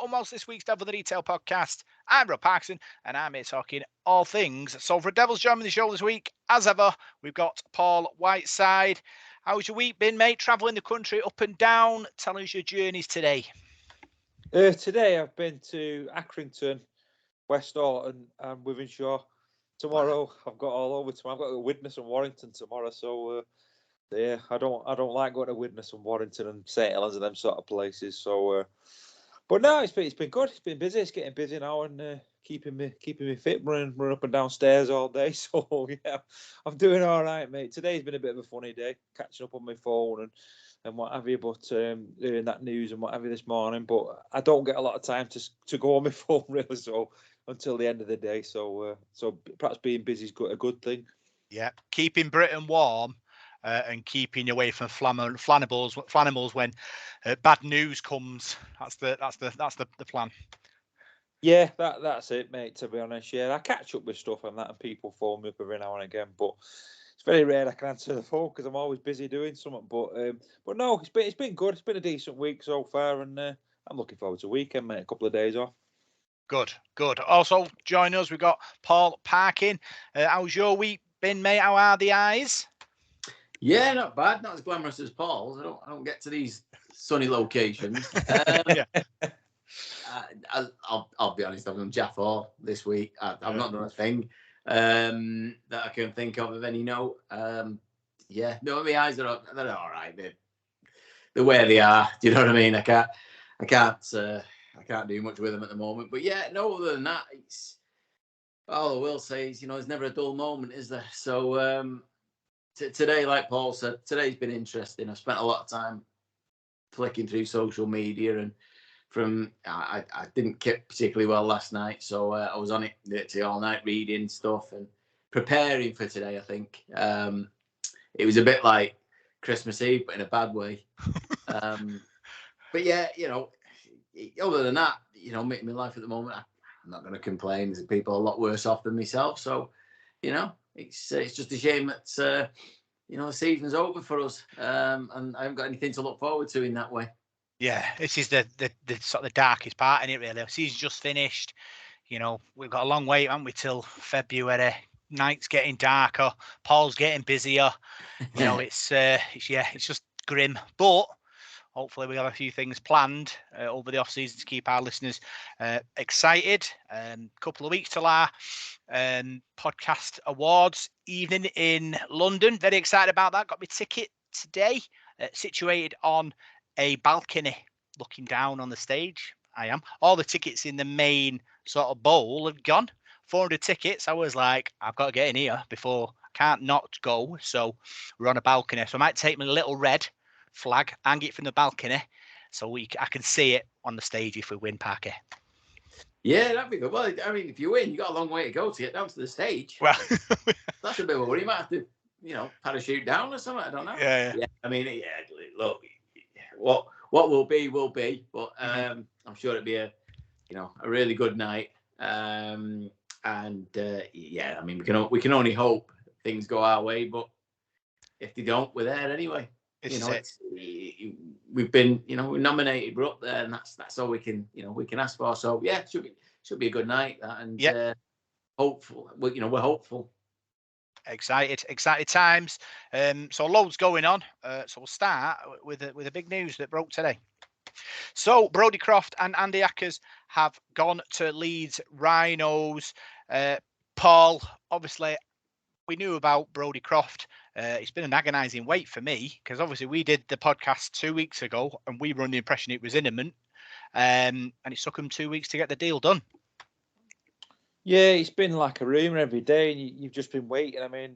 and whilst this week's Devil the Detail podcast, I'm Rob Parkinson, and I'm here talking all things Salford Devils. Joining the show this week, as ever, we've got Paul Whiteside. How's your week been, mate? Travelling the country up and down. Tell us your journeys today. Today I've been to Accrington, West Orton, and Wivenshaw. Tomorrow I've got all over tomorrow. I've got to Widnes and Warrington tomorrow. So yeah, I don't like going to Widnes and Warrington and St Helens and them sort of places. So, but no, it's been good. It's been busy. It's getting busy now and keeping me fit, running up and down stairs all day. So yeah, I'm doing all right, mate. Today's been a bit of a funny day, catching up on my phone and what have you, but hearing that news and what have you this morning. But I don't get a lot of time to go on my phone really, so until the end of the day. So perhaps being busy is a good thing. Yeah, keeping Britain warm and keeping you away from flammable when bad news comes. That's the plan. Yeah, that's it, mate. To be honest, yeah, I catch up with stuff and that, and people phone me up every now and again, but it's very rare I can answer the phone because I'm always busy doing something. But no, it's been good. It's been a decent week so far, and I'm looking forward to the weekend, mate. A couple of days off. Good. Also, join us. We've got Paul Parkin. How's your week been, mate? How are the eyes? Yeah, not bad. Not as glamorous as Paul's. I don't get to these sunny locations. Yeah. I'll be honest. I've done Jaff all this week. I've not done a thing that I can think of any note. Yeah, no, my eyes they're all right. They're where they are. Do you know what I mean? I can't do much with them at the moment. But yeah, no. Other than that, it's all I will say is there's never a dull moment, is there? So today, like Paul said, today's been interesting. I've spent a lot of time flicking through social media and. I didn't keep particularly well last night, so I was on it literally all night reading stuff and preparing for today. I think it was a bit like Christmas Eve, but in a bad way. But yeah, other than that, my life at the moment, I'm not going to complain. There's people a lot worse off than myself, so it's just a shame that the season's over for us, and I haven't got anything to look forward to in that way. Yeah, this is the sort of the darkest part in it, really. The season's just finished. We've got a long wait, haven't we, till February. Night's getting darker. Paul's getting busier. It's just grim. But hopefully we have a few things planned over the off season to keep our listeners excited. Couple of weeks till our podcast awards evening in London. Very excited about that. Got my ticket today, situated on a balcony looking down on the stage. I am. All the tickets in the main sort of bowl have gone. 400 tickets. I was like, I've got to get in here before I can't not go. So we're on a balcony. So I might take my little red flag, hang it from the balcony, so I can see it on the stage if we win, Parker. Yeah, that'd be good. Well, I mean, if you win, you got a long way to go to get down to the stage. Well, that's a bit of a worry. You might have to, parachute down or something. I don't know. Yeah. I mean, look. What will be, but I'm sure it'll be a really good night. I mean, we can only hope things go our way, but if they don't, we're there anyway. We've been, we're nominated, we're up there, and that's all we can ask for. So yeah, should be a good night. Hopeful. We're hopeful. Excited times. So loads going on. So we'll start with the big news that broke today. So Brodie Croft and Andy Ackers have gone to Leeds Rhinos. Paul, obviously, we knew about Brodie Croft. It's been an agonising wait for me because obviously we did the podcast 2 weeks ago and we were under the impression it was imminent, and it took them 2 weeks to get the deal done. Yeah, it's been like a rumour every day, and you've just been waiting. I mean,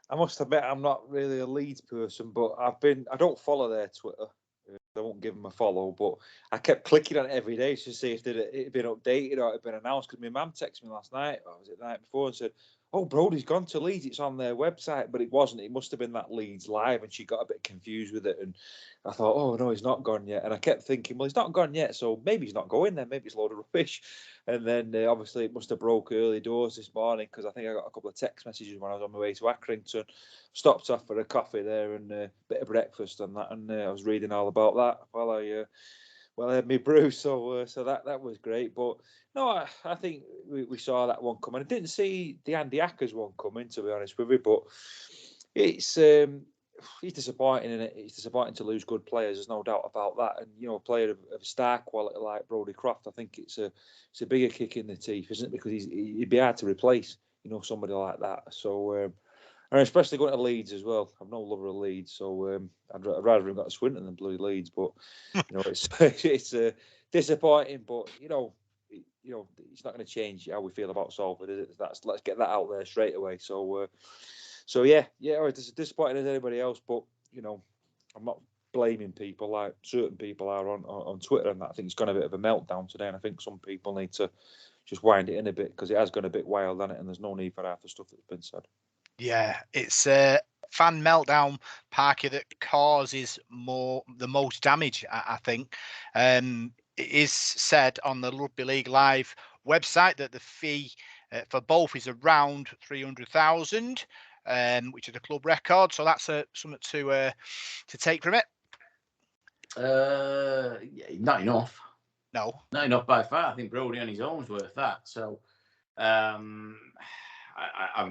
I must admit I'm not really a Leeds person, but I don't follow their Twitter. I won't give them a follow, but I kept clicking on it every day to see if it had been updated or it had been announced. Because my mum texted me last night, or was it the night before, and said, "Oh, Brodie's gone to Leeds. It's on their website," but it wasn't. It must have been that Leeds Live, and she got a bit confused with it. And I thought, "Oh no, he's not gone yet." And I kept thinking, "Well, he's not gone yet, so maybe he's not going then. Maybe it's a load of rubbish." And then obviously it must have broke early doors this morning because I think I got a couple of text messages when I was on my way to Accrington. Stopped off for a coffee there and a bit of breakfast and that, and I was reading all about that while well, I had me brew, so that was great. But no, I think we saw that one coming. I didn't see the Andy Ackers one coming, to be honest with you. But it's disappointing, isn't it? It's disappointing to lose good players. There's no doubt about that. And a player of star quality like Brodie Croft, I think it's a bigger kick in the teeth, isn't it? Because he'd be hard to replace. Somebody like that. So. And especially going to Leeds as well. I'm no lover of Leeds, so I'd rather have got a Swinton than Blue Leeds. But it's disappointing. But it's not going to change how we feel about Salford, is it? Let's get that out there straight away. So yeah, it's disappointing as anybody else. But I'm not blaming people like certain people are on Twitter and that. I think it's gone a bit of a meltdown today, and I think some people need to just wind it in a bit because it has gone a bit wild, hasn't it? And there's no need for half the stuff that's been said. Yeah, it's a fan meltdown, Parky, that causes the most damage, I think. It is said on the Rugby League Live website that the fee for both is around 300,000, which is a club record. So that's something to take from it. Not enough. No, not enough by far. I think Brodie on his own is worth that. So I'm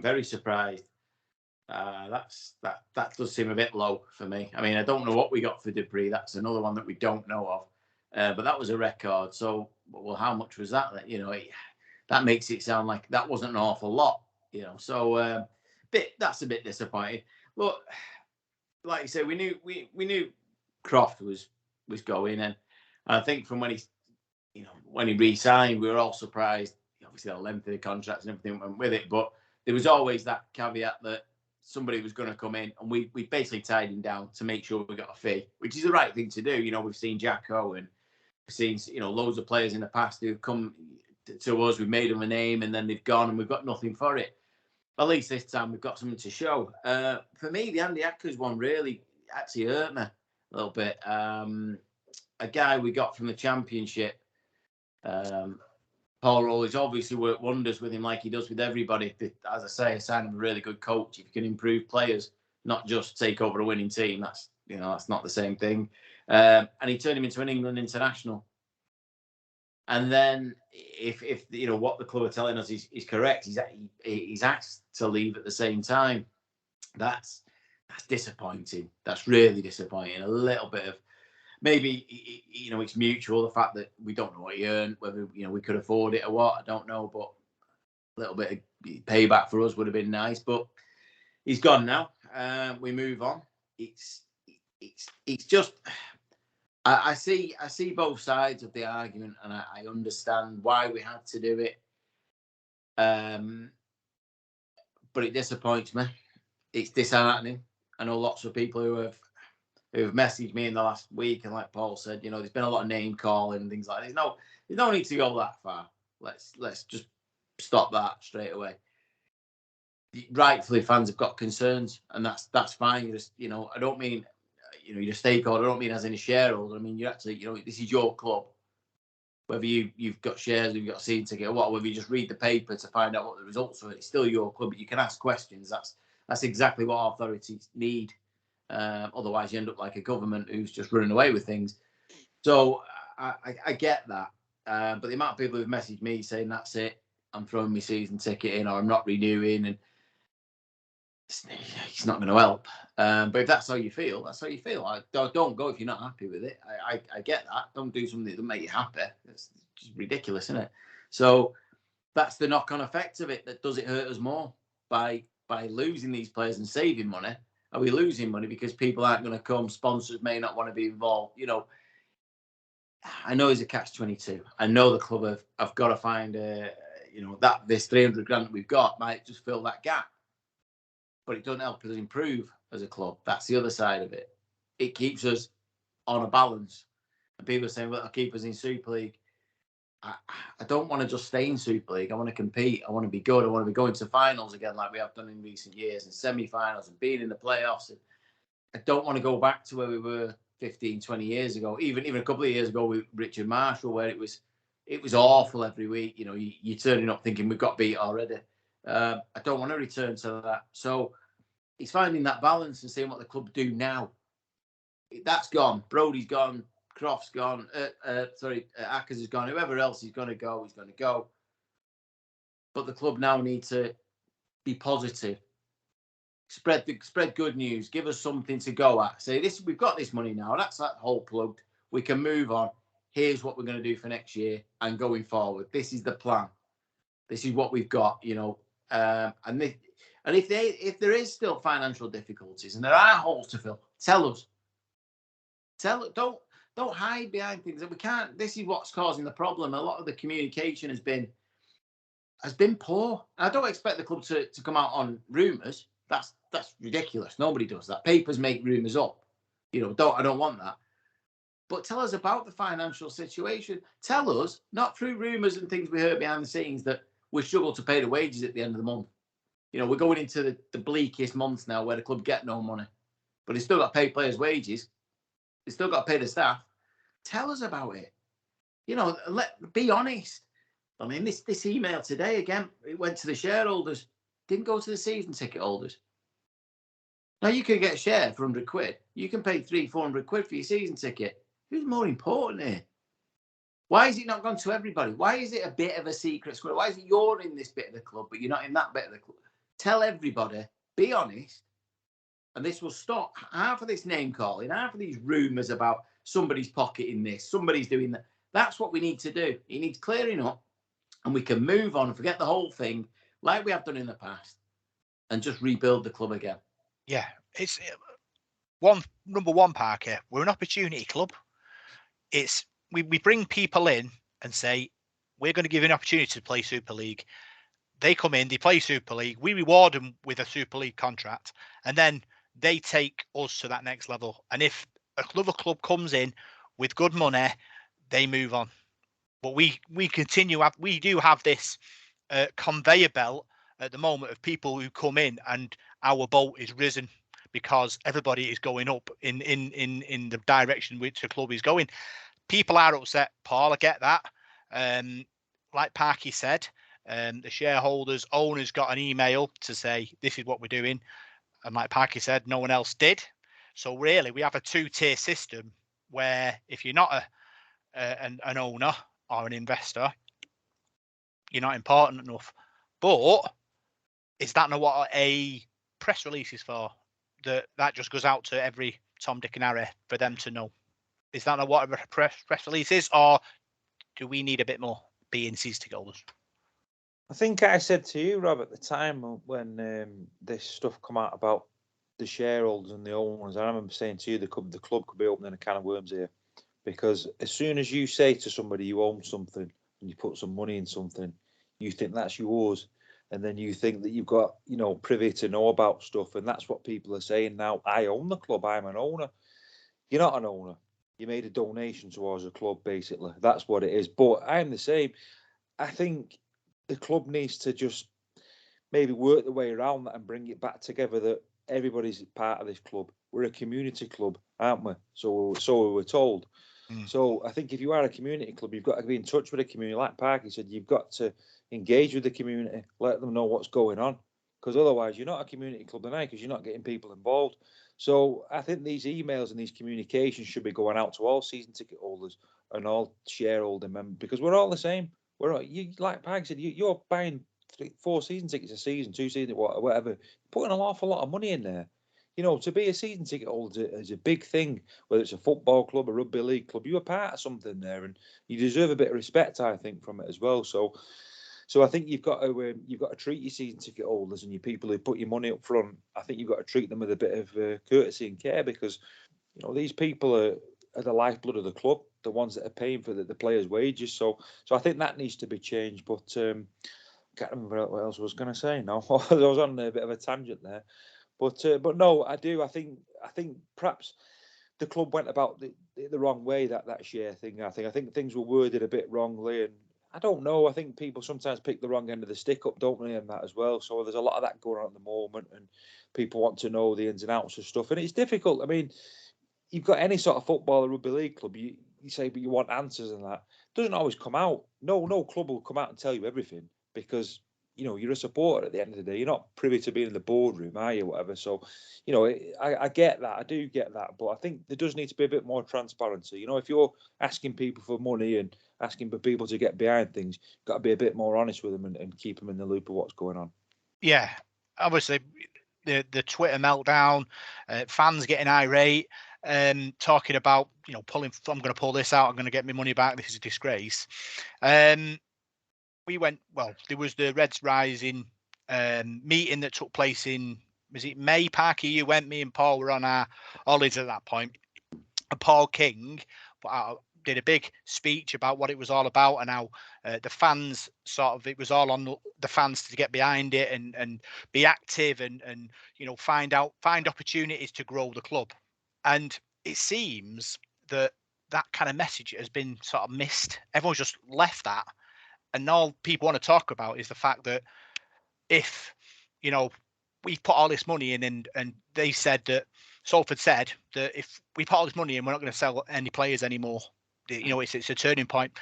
very surprised. That does seem a bit low for me. I mean, I don't know what we got for Dupree. That's another one that we don't know of. But that was a record. So, well, how much was that? That makes it sound like that wasn't an awful lot. So that's a bit disappointing. Look, like you say, we knew Croft was going, and I think from when he re-signed, we were all surprised. Obviously, the length of the contracts and everything went with it, but there was always that caveat that somebody was going to come in, and we basically tied him down to make sure we got a fee, which is the right thing to do. We've seen Jacko and we've seen loads of players in the past who've come to us, we've made them a name, and then they've gone, and we've got nothing for it. At least this time we've got something to show. For me, the Andy Ackers one really actually hurt me a little bit. A guy we got from the Championship. Paul Rowley's obviously worked wonders with him like he does with everybody. As I say, a sign of a really good coach. If you can improve players, not just take over a winning team, that's not the same thing. And he turned him into an England international. And then if what the club are telling us is correct, he's asked to leave at the same time. That's disappointing. That's really disappointing. A little bit of maybe it's mutual, the fact that we don't know what he earned, whether we could afford it or what, I don't know, but a little bit of payback for us would have been nice. But he's gone now. We move on. It's just I see both sides of the argument, and I understand why we had to do it. But it disappoints me. It's disheartening. I know lots of people who've messaged me in the last week, and like Paul said, there's been a lot of name calling and things like this. There's no need to go that far. Let's just stop that straight away. Rightfully, fans have got concerns, and that's fine. I don't mean, you're a stakeholder. I don't mean as in a shareholder. I mean, you actually, this is your club. Whether you've got shares, you've got a season ticket, or what, whether you just read the paper to find out what the results are, it's still your club. But you can ask questions. That's exactly what authorities need. Otherwise, you end up like a government who's just running away with things. So I get that. But the amount of people who've messaged me saying, that's it, I'm throwing my season ticket in, or I'm not renewing, and it's not going to help. But if that's how you feel, that's how you feel. Don't go if you're not happy with it. I get that. Don't do something that doesn't make you happy. It's just ridiculous, isn't it? So that's the knock-on effect of it. That does it hurt us more by losing these players and saving money? Are we losing money because people aren't going to come? Sponsors may not want to be involved. I know it's a catch-22. I know the club have got to find that this 300 grand that we've got might just fill that gap. But it doesn't help us improve as a club. That's the other side of it. It keeps us on a balance. And people are saying, well, it'll keep us in Super League. I don't want to just stay in Super League. I want to compete. I want to be good. I want to be going to finals again like we have done in recent years, and semi-finals and being in the playoffs. And I don't want to go back to where we were 15, 20 years ago, even a couple of years ago with Richard Marshall, where it was awful every week. You're turning up thinking we've got beat already. I don't want to return to that. So it's finding that balance and seeing what the club do now. That's gone. Brodie's gone. Croft's gone. Ackers is gone. Whoever else is going to go, he's going to go. But the club now need to be positive. Spread good news. Give us something to go at. Say this. We've got this money now. That's that hole plugged. We can move on. Here's what we're going to do for next year and going forward. This is the plan. This is what we've got. And if there is still financial difficulties and there are holes to fill, tell us. Don't hide behind things that we can't. This is what's causing the problem. A lot of the communication has been poor. I don't expect the club to come out on rumours. That's ridiculous. Nobody does that. Papers make rumours up. I don't want that. But tell us about the financial situation. Tell us, not through rumours and things we heard behind the scenes, that we struggle to pay the wages at the end of the month. We're going into the bleakest months now where the club get no money. But it's still got to pay players' wages. It's still got to pay the staff. Tell us about it. Be honest. I mean, this email today, again, it went to the shareholders. Didn't go to the season ticket holders. Now, you can get a share for 100 quid. You can pay 300-400 quid for your season ticket. Who's more important here? Why is it not gone to everybody? Why is it a bit of a secret square? Why is it you're in this bit of the club, but you're not in that bit of the club? Tell everybody, be honest, and this will stop half of this name calling, half of these rumours about somebody's pocketing this, somebody's doing that. That's what we need to do. It needs clearing up, and we can move on and forget the whole thing like we have done in the past and just rebuild the club again. Yeah, it's number one, Parker. We're an opportunity club. We bring people in and say, we're going to give you an opportunity to play Super League. They come in, they play Super League. We reward them with a Super League contract, and then they take us to that next level. And if another club comes in with good money, they move on. But we do have this conveyor belt at the moment of people who come in, and our boat is risen because everybody is going up in the direction which the club is going. People are upset, Paul. I get that. Like Parky said, the shareholders, owners got an email to say this is what we're doing, and like Parky said, no one else did. So really, we have a two-tier system where if you're not an owner or an investor, you're not important enough. But is that not what a press release is for? That just goes out to every Tom, Dick, and Harry for them to know. Is that not what a press release is, or do we need a bit more B and C's to go? I think I said to you, Rob, at the time when this stuff come out about the shareholders and the owners, I remember saying to you the club could be opening a can of worms here, because as soon as you say to somebody you own something and you put some money in something, you think that's yours, and then you think that you've got privy to know about stuff, and that's what people are saying now. I own the club. I'm an owner. You're not an owner. You made a donation towards a club, basically. That's what it is. But I'm the same. I think the club needs to just maybe work the way around that and bring it back together, that everybody's part of this club. We're a community club, aren't we? So we were told. So I think if you are a community club, you've got to be in touch with the community. Like Parky said, you've got to engage with the community, let them know what's going on, because otherwise you're not a community club tonight, because you're not getting people involved. So I think these emails and these communications should be going out to all season ticket holders and all shareholder members, because we're all the same. Like Parky said, you're buying 4 season tickets a season, 2 seasons, whatever, putting an awful lot of money in there. To be a season ticket holder is a big thing, whether it's a football club, a rugby league club. You're a part of something there, and you deserve a bit of respect, I think, from it as well. So I think you've got to treat your season ticket holders and your people who put your money up front. I think you've got to treat them with a bit of courtesy and care, because these people are the lifeblood of the club, the ones that are paying for the players' wages. So I think that needs to be changed. But I can't remember what else I was going to say now. I was on a bit of a tangent there. But no, I do. I think perhaps the club went about the wrong way, that share thing. I think things were worded a bit wrongly, and I don't know. I think people sometimes pick the wrong end of the stick up, don't they, and that as well. So there's a lot of that going on at the moment, and people want to know the ins and outs of stuff, and it's difficult. I mean, you've got any sort of football or rugby league club, you say, but you want answers, and that doesn't always come out. No club will come out and tell you everything, because you're a supporter at the end of the day. You're not privy to being in the boardroom, are you? Whatever. So, I get that. I do get that. But I think there does need to be a bit more transparency. If you're asking people for money and asking for people to get behind things, you've got to be a bit more honest with them and keep them in the loop of what's going on. Yeah, obviously the Twitter meltdown, fans getting irate, talking about I'm going to pull this out, I'm going to get my money back, this is a disgrace. We went, there was the Reds Rising meeting that took place in, was it May? Parky, you went, me and Paul were on our holidays at that point, and Paul King did a big speech about what it was all about and how the fans it was all on the fans to get behind it and be active and find opportunities to grow the club. And it seems that kind of message has been sort of missed. Everyone's just left that, and all people want to talk about is the fact that if we've put all this money in, and they said that Salford said that if we put all this money in, we're not going to sell any players anymore. It's a turning point.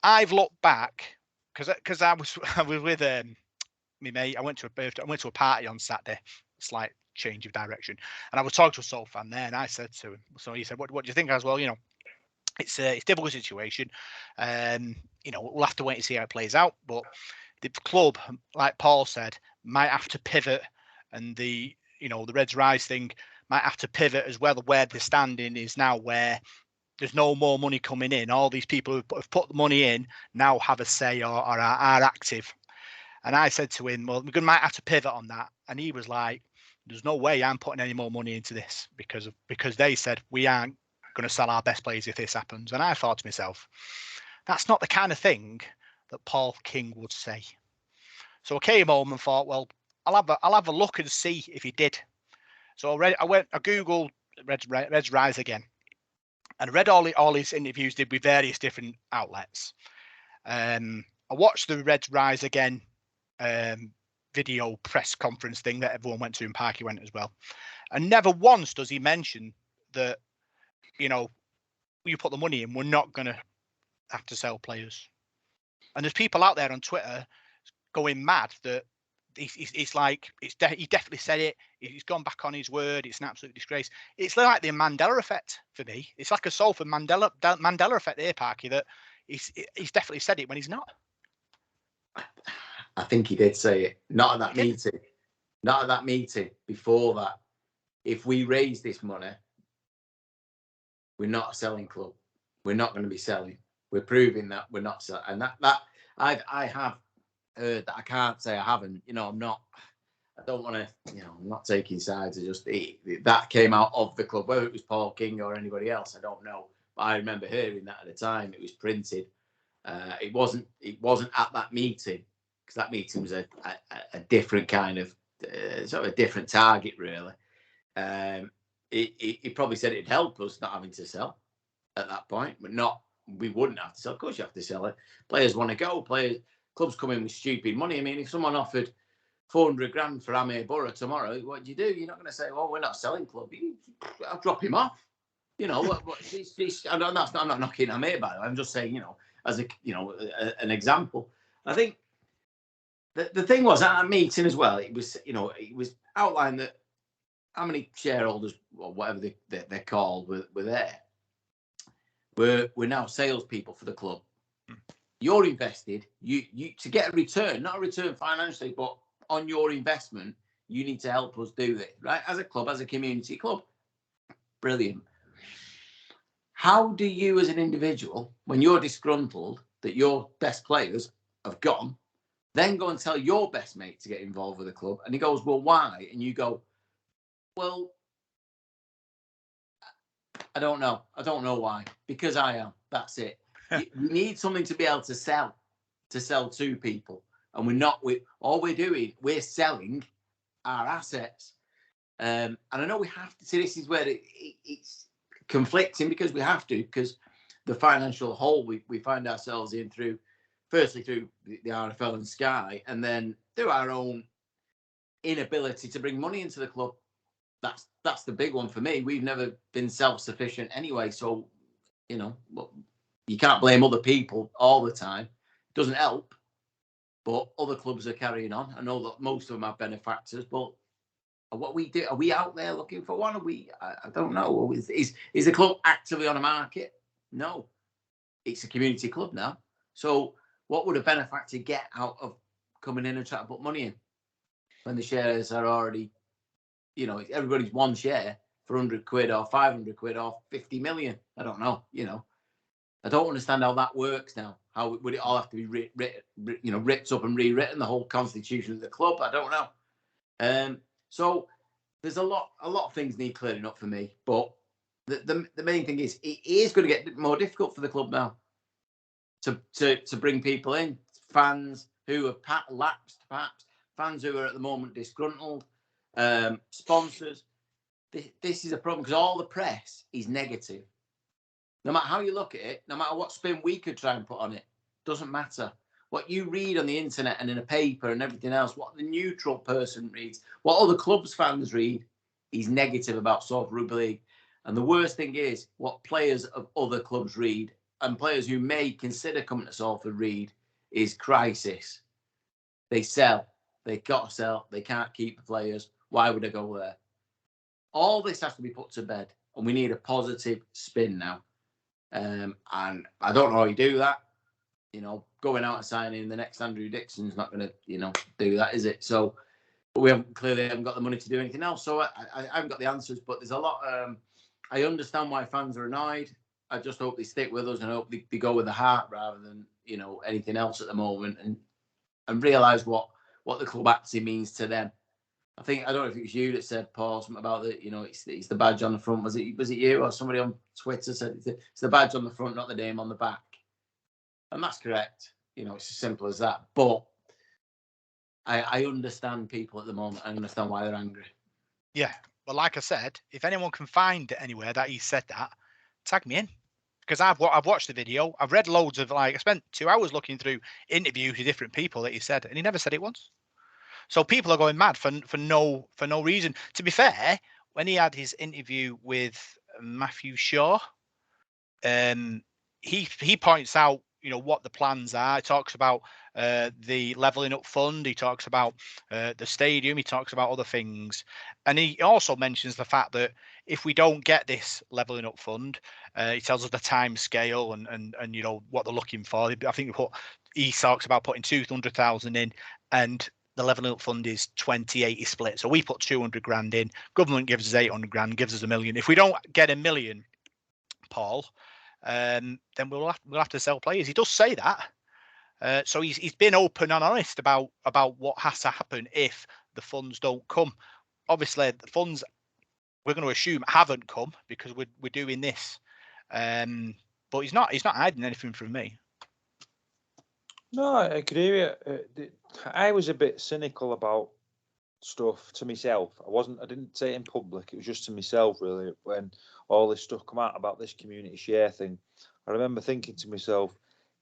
I've looked back because I was with my mate. I went to a party on Saturday. Slight change of direction, and I was talking to a Salford fan there, and I said to him. So he said, "What do you think?" As well, it's a difficult situation. We'll have to wait and see how it plays out. But the club, like Paul said, might have to pivot, and the Reds Rise thing might have to pivot as well. Where the standing is now, where there's no more money coming in. All these people who have put the money in now have a say or are active. And I said to him, well, we might have to pivot on that. And he was like, there's no way I'm putting any more money into this because they said we aren't going to sell our best players if this happens. And I thought to myself, that's not the kind of thing that Paul King would say. So I came home and thought, well, I'll have a look and see if he did. So I Googled Reds Rise again, and I read all his interviews did with various different outlets. I watched the Reds Rise again video press conference thing that everyone went to, and Parky went as well. And never once does he mention that, you put the money in, we're not going to have to sell players. And there's people out there on Twitter going mad that it's like he definitely said it. He's gone back on his word. It's an absolute disgrace. It's like the Mandela effect for me. It's like a Salford Mandela effect there, Parky, that he's definitely said it when he's not. I think he did say it. Not at that meeting. Not at that meeting. Before that, if we raise this money, we're not a selling club. We're not going to be selling. We're proving that we're not selling. And that I have heard that. I can't say I haven't. I'm not. I don't want to. I'm not taking sides. That came out of the club. Whether it was Paul King or anybody else, I don't know. But I remember hearing that at the time. It was printed. It wasn't at that meeting, because that meeting was a different kind of sort of a different target, really. He probably said it'd help us not having to sell at that point, but we wouldn't have to sell. Of course, you have to sell it. Players want to go. Clubs come in with stupid money. I mean, if someone offered 400 grand for Amir Borough tomorrow, what do you do? You're not going to say, "Well, we're not selling club." I'll drop him off. I'm not knocking Amir, by the way. I'm just saying, as an example. I think the thing was at that meeting as well. It was outlined that how many shareholders or whatever they're called were there. We're now salespeople for the club. You're invested. You to get a return, not a return financially, but on your investment, you need to help us do this, right? As a club, as a community club. Brilliant. How do you, as an individual, when you're disgruntled that your best players have gone, then go and tell your best mate to get involved with the club? And he goes, "Well, why?" And you go, "Well, I don't know. I don't know why. Because I am. That's it." We need something to be able to sell to people. And we're selling our assets. And I know we have to see, this is where it's conflicting, because we have to, because the financial hole we find ourselves in through the RFL and Sky, and then through our own inability to bring money into the club. That's the big one for me. We've never been self-sufficient anyway, so you can't blame other people all the time. It doesn't help. but other clubs are carrying on. I know that most of them have benefactors, but what we do, are we out there looking for one? Are we? I don't know. Is the club actively on a market? No, it's a community club now. So what would a benefactor get out of coming in and trying to put money in when the shares are already, everybody's one share for 100 quid or 500 quid or 50 million? I don't know. I don't understand how that works now. How would it all have to be ripped up and rewritten, the whole constitution of the club? I don't know. So there's a lot of things need clearing up for me. But the main thing is it is going to get more difficult for the club now to bring people in, fans who are lapsed, perhaps, fans who are at the moment disgruntled, sponsors. This is a problem because all the press is negative. No matter how you look at it, no matter what spin we could try and put on it, doesn't matter. What you read on the internet and in a paper and everything else, what the neutral person reads, what other clubs fans read, is negative about Salford Rugby League. And the worst thing is what players of other clubs read and players who may consider coming to Salford read is crisis. They sell. They got to sell. They can't keep the players. Why would they go there? All this has to be put to bed, and we need a positive spin now. And I don't know how you do that. Going out and signing the next Andrew Dixon's not going to, do that, is it? So, but we clearly haven't got the money to do anything else. So I haven't got the answers, but there's a lot. I understand why fans are annoyed. I just hope they stick with us and hope they go with the heart rather than, anything else at the moment and realise what the club actually means to them. I don't know if it was you that said, Paul, something about the, it's the badge on the front. Was it you or somebody on Twitter said it's the badge on the front, not the name on the back? And that's correct. It's as simple as that. But I understand people at the moment. I understand why they're angry. Yeah. But like I said, if anyone can find anywhere that he said that, tag me in. Because I've watched the video. I've read loads of, I spent 2 hours looking through interviews with different people that he said, and he never said it once. So people are going mad for no reason. To be fair, when he had his interview with Matthew Shaw, he points out what the plans are. He talks about the levelling up fund. He talks about the stadium. He talks about other things, and he also mentions the fact that if we don't get this levelling up fund, he tells us the time scale and what they're looking for. I think he talks about putting 200,000 in, and the levelling up fund is 20-80 split. So we put 200 grand in. Government gives us 800 grand, gives us $1 million. If we don't get $1 million, Paul, then we'll have to sell players. He does say that. So he's been open and honest about what has to happen if the funds don't come. Obviously, the funds we're going to assume haven't come because we're doing this. But he's not hiding anything from me. No, I agree with you. I was a bit cynical about stuff to myself. I didn't say it in public. It was just to myself, really, when all this stuff come out about this community share thing. I remember thinking to myself,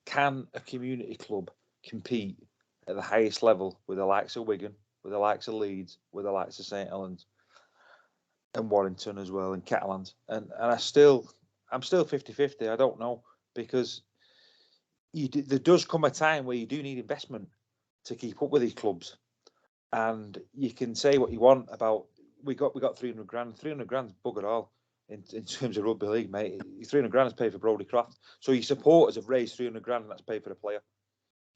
can a community club compete at the highest level with the likes of Wigan, with the likes of Leeds, with the likes of St Helens and Warrington as well, and Catalans? And I'm still 50-50. I don't know, because there does come a time where you do need investment to keep up with these clubs. And you can say what you want about we got 300 grand. 300 grand's bugger all in terms of rugby league, mate. 300 grand is paid for Brodie Craft. So your supporters have raised 300 grand, and that's paid for the player.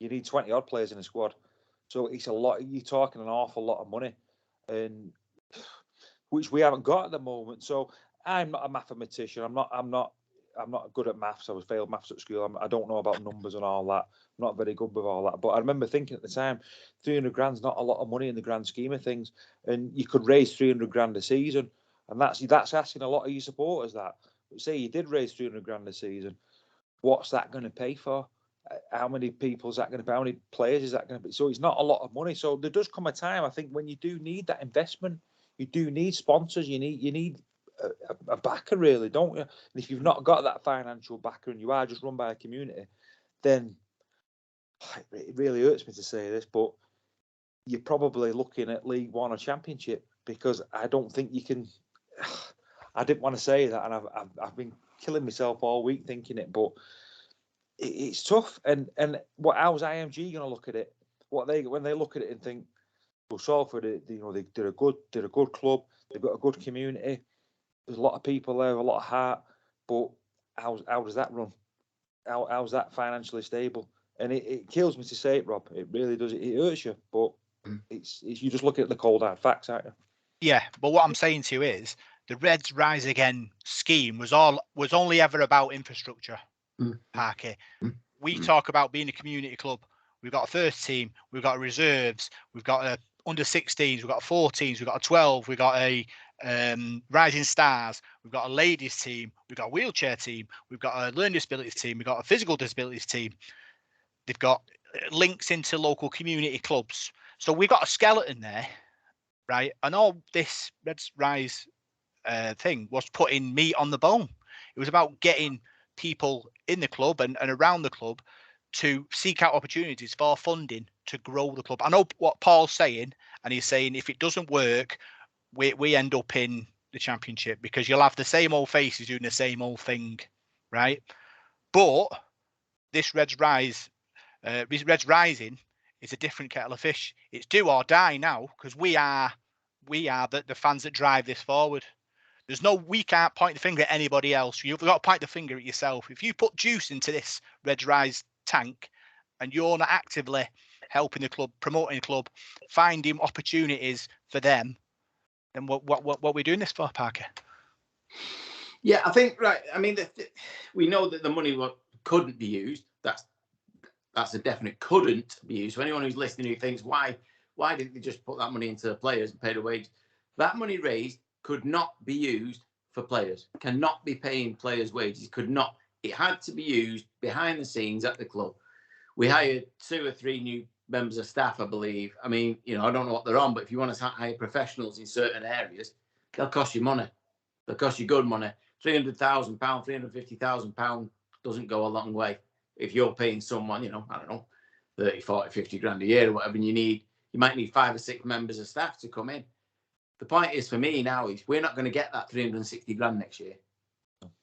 You need 20 odd players in a squad, so it's a lot. You're talking an awful lot of money, and which we haven't got at the moment. So I'm not a mathematician. I'm not good at maths. I failed maths at school. I don't know about numbers and all that. I'm not very good with all that. But I remember thinking at the time, 300 grand's not a lot of money in the grand scheme of things. And you could raise 300 grand a season. And that's asking a lot of your supporters that. But say you did raise 300 grand a season, what's that going to pay for? How many people is that going to pay? How many players is that going to be? So it's not a lot of money. So there does come a time, I think, when you do need that investment. You do need sponsors. You need a backer, really, don't you? And if you've not got that financial backer and you are just run by a community, then it really hurts me to say this, but you're probably looking at League One or Championship, because I don't think you can. I didn't want to say that, and I've been killing myself all week thinking it, but it's tough. And how's IMG going to look at it? when they look at it and think, well, Salford, they're a good club. They've got a good community. There's a lot of people there, a lot of heart. But how does that run? How's that financially stable? And it kills me to say it, Rob. It really does. It hurts you, but it's you just look at the cold hard facts, aren't you? Yeah, but what I'm saying to you is the Reds Rise Again scheme was only ever about infrastructure, Parky. We talk about being a community club. We've got a first team, we've got reserves, we've got a under 16s, we've got a 14s, we've got a 12, we've got a Rising Stars, we've got a ladies team, we've got a wheelchair team, we've got a learning disabilities team, we've got a physical disabilities team. They've got links into local community clubs. So we've got a skeleton there, right? And all this Reds Rise thing was putting meat on the bone. It was about getting people in the club and around the club to seek out opportunities for funding to grow the club. I know what Paul's saying, and he's saying if it doesn't work, we end up in the Championship because you'll have the same old faces doing the same old thing, right? But this Reds Rising is a different kettle of fish. It's do or die now because we are the fans that drive this forward. We can't point the finger at anybody else. You've got to point the finger at yourself. If you put juice into this Reds Rise tank and you're not actively helping the club, promoting the club, finding opportunities for them, then what are we doing this for, Parker? Yeah, I think, right. I mean, we know that the money couldn't be used. That's a definite couldn't be used. So anyone who's listening who thinks, why didn't they just put that money into the players and pay the wage? That money raised could not be used for players, cannot be paying players' wages, could not. It had to be used behind the scenes at the club. We hired 2 or 3 new members of staff, I believe. I mean, I don't know what they're on, but if you want to hire professionals in certain areas, they'll cost you money. They'll cost you good money. £300,000, £350,000 doesn't go a long way. If you're paying someone, I don't know, 30, 40, 50 grand a year or whatever, and you might need 5 or 6 members of staff to come in. The point is for me now is we're not going to get that 360 grand next year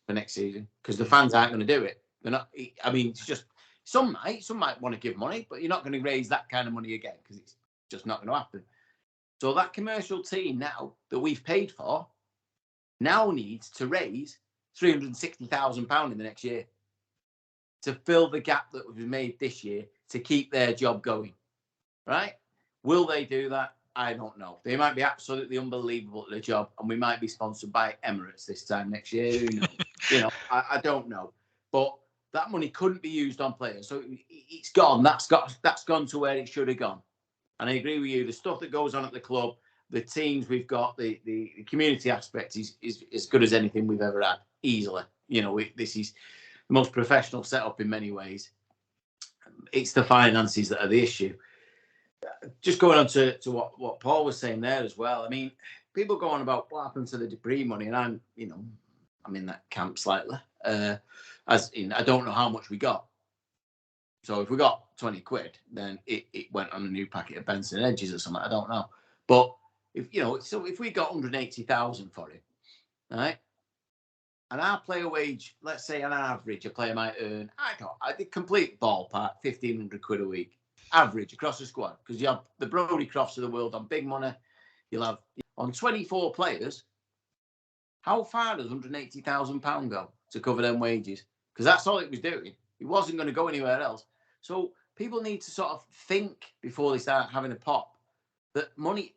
for next season because the fans aren't going to do it. They're not. I mean, it's just some might want to give money, but you're not going to raise that kind of money again because it's just not going to happen. So that commercial team now that we've paid for now needs to raise £360,000 in the next year to fill the gap that was made this year to keep their job going. Right? Will they do that? I don't know. They might be absolutely unbelievable at their job, and we might be sponsored by Emirates this time next year. Who knows? I don't know. But that money couldn't be used on players, so it's gone. That's gone to where it should have gone. And I agree with you. The stuff that goes on at the club, the teams we've got, the community aspect is as good as anything we've ever had. Easily, this is the most professional setup in many ways. It's the finances that are the issue. Just going on to what Paul was saying there as well. I mean, people go on about what happened to the debris money, and I'm in that camp slightly. As in, I don't know how much we got. So if we got 20 quid, then it went on a new packet of Benson Edges or something. I don't know. But if we got 180,000 for it, right? And our player wage, let's say on average, a player might earn, I did complete ballpark, 1,500 quid a week. Average across the squad, because you have the Brodie Crofts of the world on big money. You'll have on 24 players. How far does £180,000 go to cover them wages? Because that's all it was doing. It wasn't going to go anywhere else. So people need to sort of think before they start having a pop that money,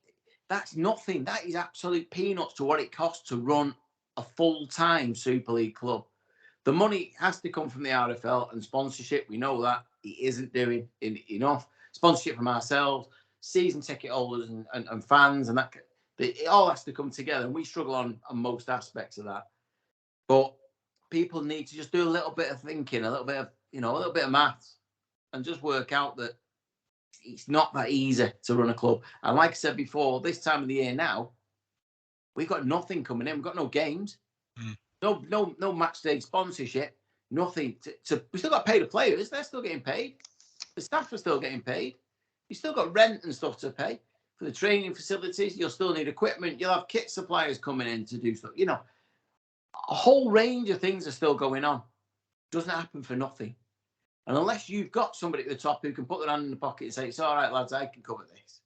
that's nothing. That is absolute peanuts to what it costs to run a full-time Super League club. The money has to come from the RFL and sponsorship. We know that. It isn't doing enough. Sponsorship from ourselves, season ticket holders and fans, and that it all has to come together. And we struggle on most aspects of that. But people need to just do a little bit of thinking, a little bit of maths, and just work out that it's not that easy to run a club. And like I said before, this time of the year now, we've got nothing coming in. We've got no games. No match day sponsorship, nothing. We still got to pay the players. They're still getting paid. The staff are still getting paid. You still got rent and stuff to pay for the training facilities. You'll still need equipment. You'll have kit suppliers coming in to do stuff. A whole range of things are still going on. Doesn't happen for nothing. And unless you've got somebody at the top who can put their hand in the pocket and say, it's all right, lads, I can cover this,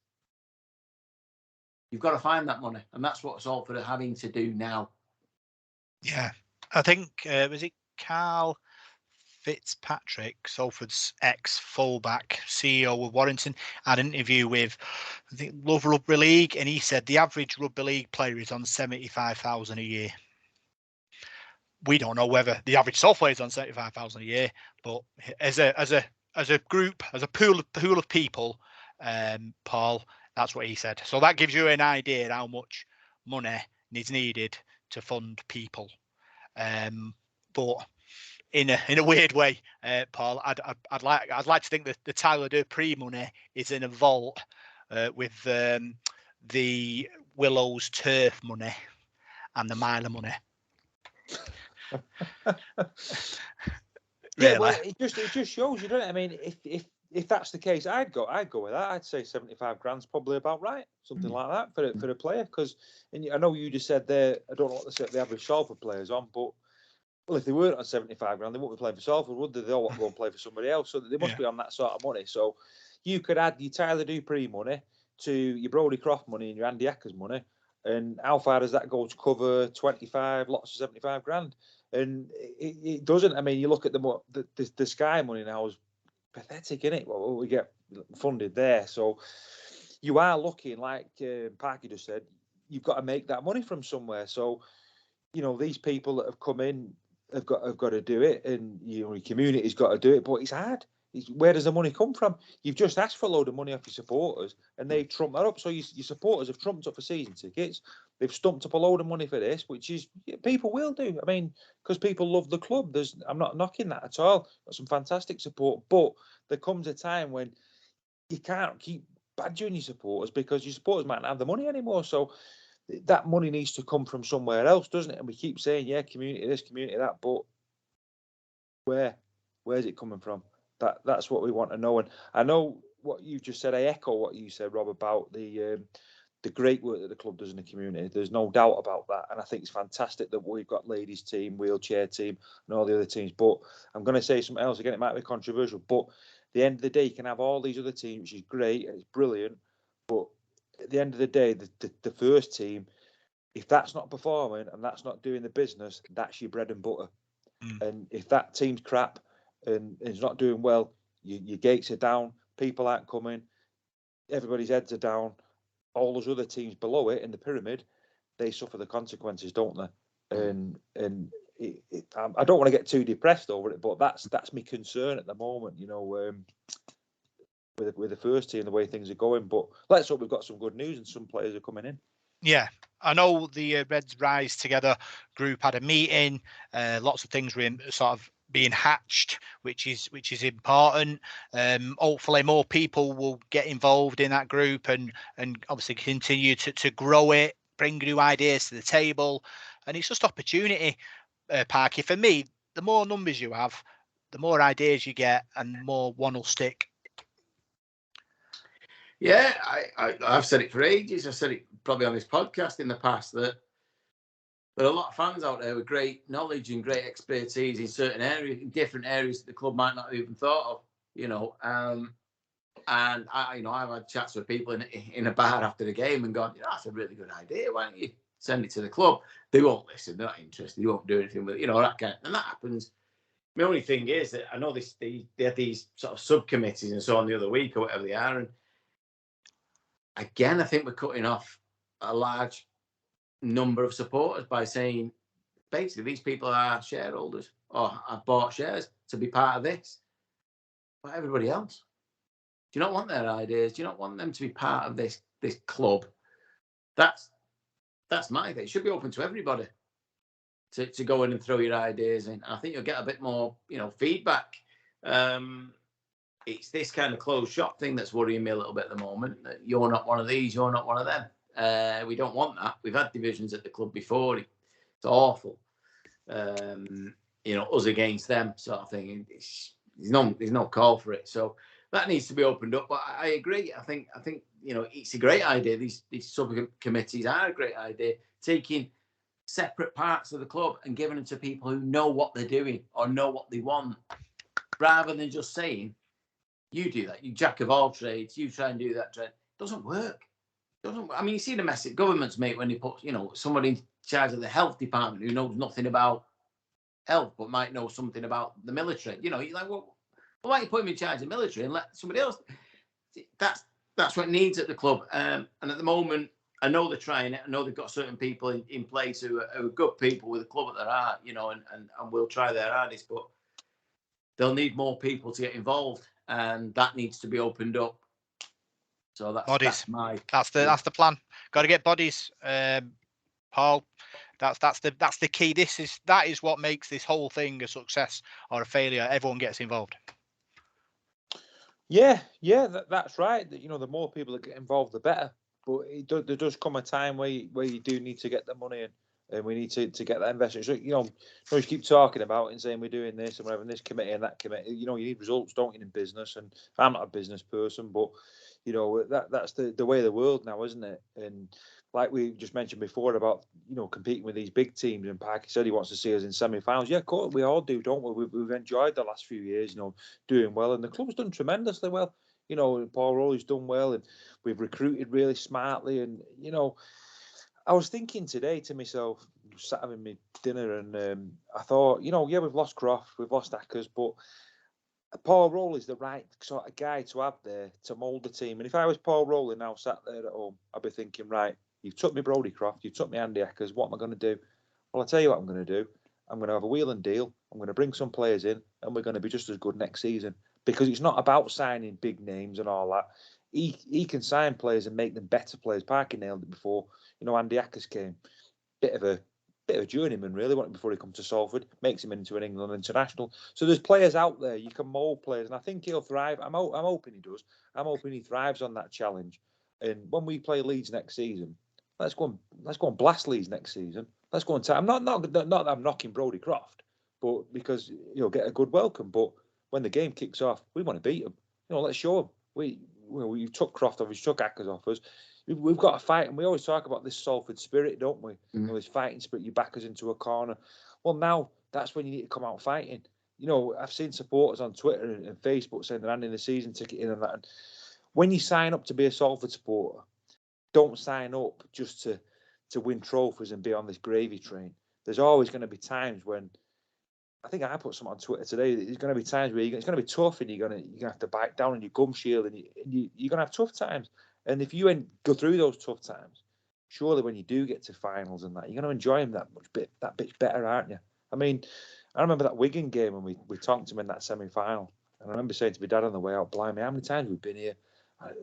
you've got to find that money. And that's what Salford are having to do now. Yeah. I think, was it Carl Fitzpatrick, Salford's ex-fullback, CEO of Warrington, had an interview with, I think, Love Rugby League, and he said the average rugby league player is on 75,000 a year. We don't know whether the average Salford player is on 75,000 a year, but as a group, as a pool of people, Paul, that's what he said. So that gives you an idea how much money is needed to fund people. But in a weird way, Paul, I'd like to think that the Tyler Dupree money is in a vault with the Willows turf money and the Myler money. Yeah, well, it just shows you, don't it? I mean, if that's the case, I'd go with that. I'd say 75 grand's probably about right, something like that for a player. Because, and I know you just said there, I don't know what the average Salford players on, but well, if they weren't on 75 grand, they wouldn't be playing for Salford, would they? They all want to go and play for somebody else, so they must be on that sort of money. So you could add your Tyler Dupree money to your Brodie Croft money and your Andy Ackers money, and how far does that go to cover 25 lots of 75 grand? And it doesn't. I mean, you look at the Sky money now is pathetic, isn't it? What we get funded there. So you are looking, like Parky just said, you've got to make that money from somewhere. So, you know, these people that have come in have got to do it, and your community's got to do it, but it's hard. Where does the money come from? You've just asked for a load of money off your supporters, and they trump that up. So your supporters have trumped up for season tickets. They've stumped up a load of money for this, which is people will do. I mean, because people love the club. I'm not knocking that at all. Got some fantastic support, but there comes a time when you can't keep badgering your supporters because your supporters might not have the money anymore. So that money needs to come from somewhere else, doesn't it? And we keep saying, yeah, community this, community that, but where's it coming from? That's what we want to know. And I know what you just said. I echo what you said, Rob, about the great work that the club does in the community. There's no doubt about that. And I think it's fantastic that we've got ladies team, wheelchair team, and all the other teams. But I'm going to say something else again. It might be controversial, but at the end of the day, you can have all these other teams, which is great and it's brilliant. But at the end of the day, the first team, if that's not performing and that's not doing the business, that's your bread and butter. And if that team's crap and is not doing well, your gates are down, people aren't coming, everybody's heads are down. All those other teams below it in the pyramid, they suffer the consequences, don't they? And I don't want to get too depressed over it, but that's my concern at the moment. You know, with the first team, the way things are going. But let's hope we've got some good news and some players are coming in. Yeah, I know the Reds Rise Together group had a meeting. Lots of things were sort of being hatched, which is important. Hopefully, more people will get involved in that group and obviously continue to grow it, bring new ideas to the table, and it's just opportunity. Parky, for me, the more numbers you have, the more ideas you get, and more one will stick. Yeah, I've said it for ages. I've said it probably on this podcast in the past that there are a lot of fans out there with great knowledge and great expertise in certain areas, in different areas that the club might not have even thought of, you know. And I've had chats with people in a bar after the game and gone, that's a really good idea. Why don't you send it to the club? They won't listen. They're not interested. They won't do anything with it, that kind of, and that happens. The only thing is that I know they had these sort of subcommittees and so on the other week or whatever they are, and again, I think we're cutting off a large number of supporters by saying, basically, these people are shareholders or have bought shares to be part of this. But everybody else, do you not want their ideas? Do you not want them to be part of this club? That's my thing. It should be open to everybody to go in and throw your ideas in. And I think you'll get a bit more, feedback. It's this kind of closed shop thing that's worrying me a little bit at the moment. That you're not one of these, you're not one of them. We don't want that. We've had divisions at the club before. It's awful. Us against them sort of thing. There's no call for it. So that needs to be opened up. But I agree. I think it's a great idea. These subcommittees are a great idea. Taking separate parts of the club and giving them to people who know what they're doing or know what they want. rather than just saying, you do that, you jack of all trades, you try and do that trade. It doesn't work. I mean, you see the mess that governments make when they put, somebody in charge of the health department who knows nothing about health but might know something about the military. You're like, well, why don't you put him in charge of the military and let somebody else? That's what it needs at the club. And at the moment, I know they're trying it. I know they've got certain people in place who are good people with the club at their heart, and will try their hardest, but they'll need more people to get involved, and that needs to be opened up. So that's the plan. Got to get bodies, Paul. That's the key. That is what makes this whole thing a success or a failure. Everyone gets involved. Yeah, that's right. The more people that get involved, the better. But there does come a time where you do need to get the money in, and we need to get that investment. So you keep talking about it and saying we're doing this and we're having this committee and that committee. You need results, don't you, in business? And I'm not a business person, but that's the way of the world now, isn't it? And like we just mentioned before about competing with these big teams, and Parky said he wants to see us in semi-finals. Yeah, of course, we all do, don't we? We've enjoyed the last few years, doing well, and the club's done tremendously well. Paul Rowley's done well, and we've recruited really smartly. And I was thinking today to myself, sat having my dinner, and I thought, we've lost Croft, we've lost Ackers, but Paul Rowley's the right sort of guy to have there to mould the team. And if I was Paul Rowley now sat there at home, I'd be thinking, right, you've took me Brodie Croft, you've took me Andy Ackers, what am I going to do? Well, I'll tell you what I'm going to do. I'm going to have a wheel and deal. I'm going to bring some players in, and we're going to be just as good next season. Because it's not about signing big names and all that. He can sign players and make them better players. Parky nailed it before. Andy Ackers came. Bit of a journeyman, really, wasn't it, before he come to Salford. Makes him into an England international. So there's players out there. You can mould players, and I think he'll thrive. I'm hoping he does. I'm hoping he thrives on that challenge. And when we play Leeds next season, let's go and blast Leeds next season. Let's go and I'm not that I'm knocking Brodie Croft, but because get a good welcome. But when the game kicks off, we want to beat them. Let's show them. We took Croft off, we took Ackers off us. We've got to fight, and we always talk about this Salford spirit, don't we? This fighting spirit. You back us into a corner. Well, now that's when you need to come out fighting. I've seen supporters on Twitter and Facebook saying they're handing the season ticket in and that. And when you sign up to be a Salford supporter, don't sign up just to win trophies and be on this gravy train. There's always going to be times when, I think I put something on Twitter today, there's going to be times where it's going to be tough, and you're going to have to bite down on your gum shield, and you're going to have tough times. And if you go through those tough times, surely when you do get to finals and that, you're going to enjoy them that bit better, aren't you? I mean, I remember that Wigan game when we talked to him in that semi-final, and I remember saying to my dad on the way out, blimey, how many times we've been here?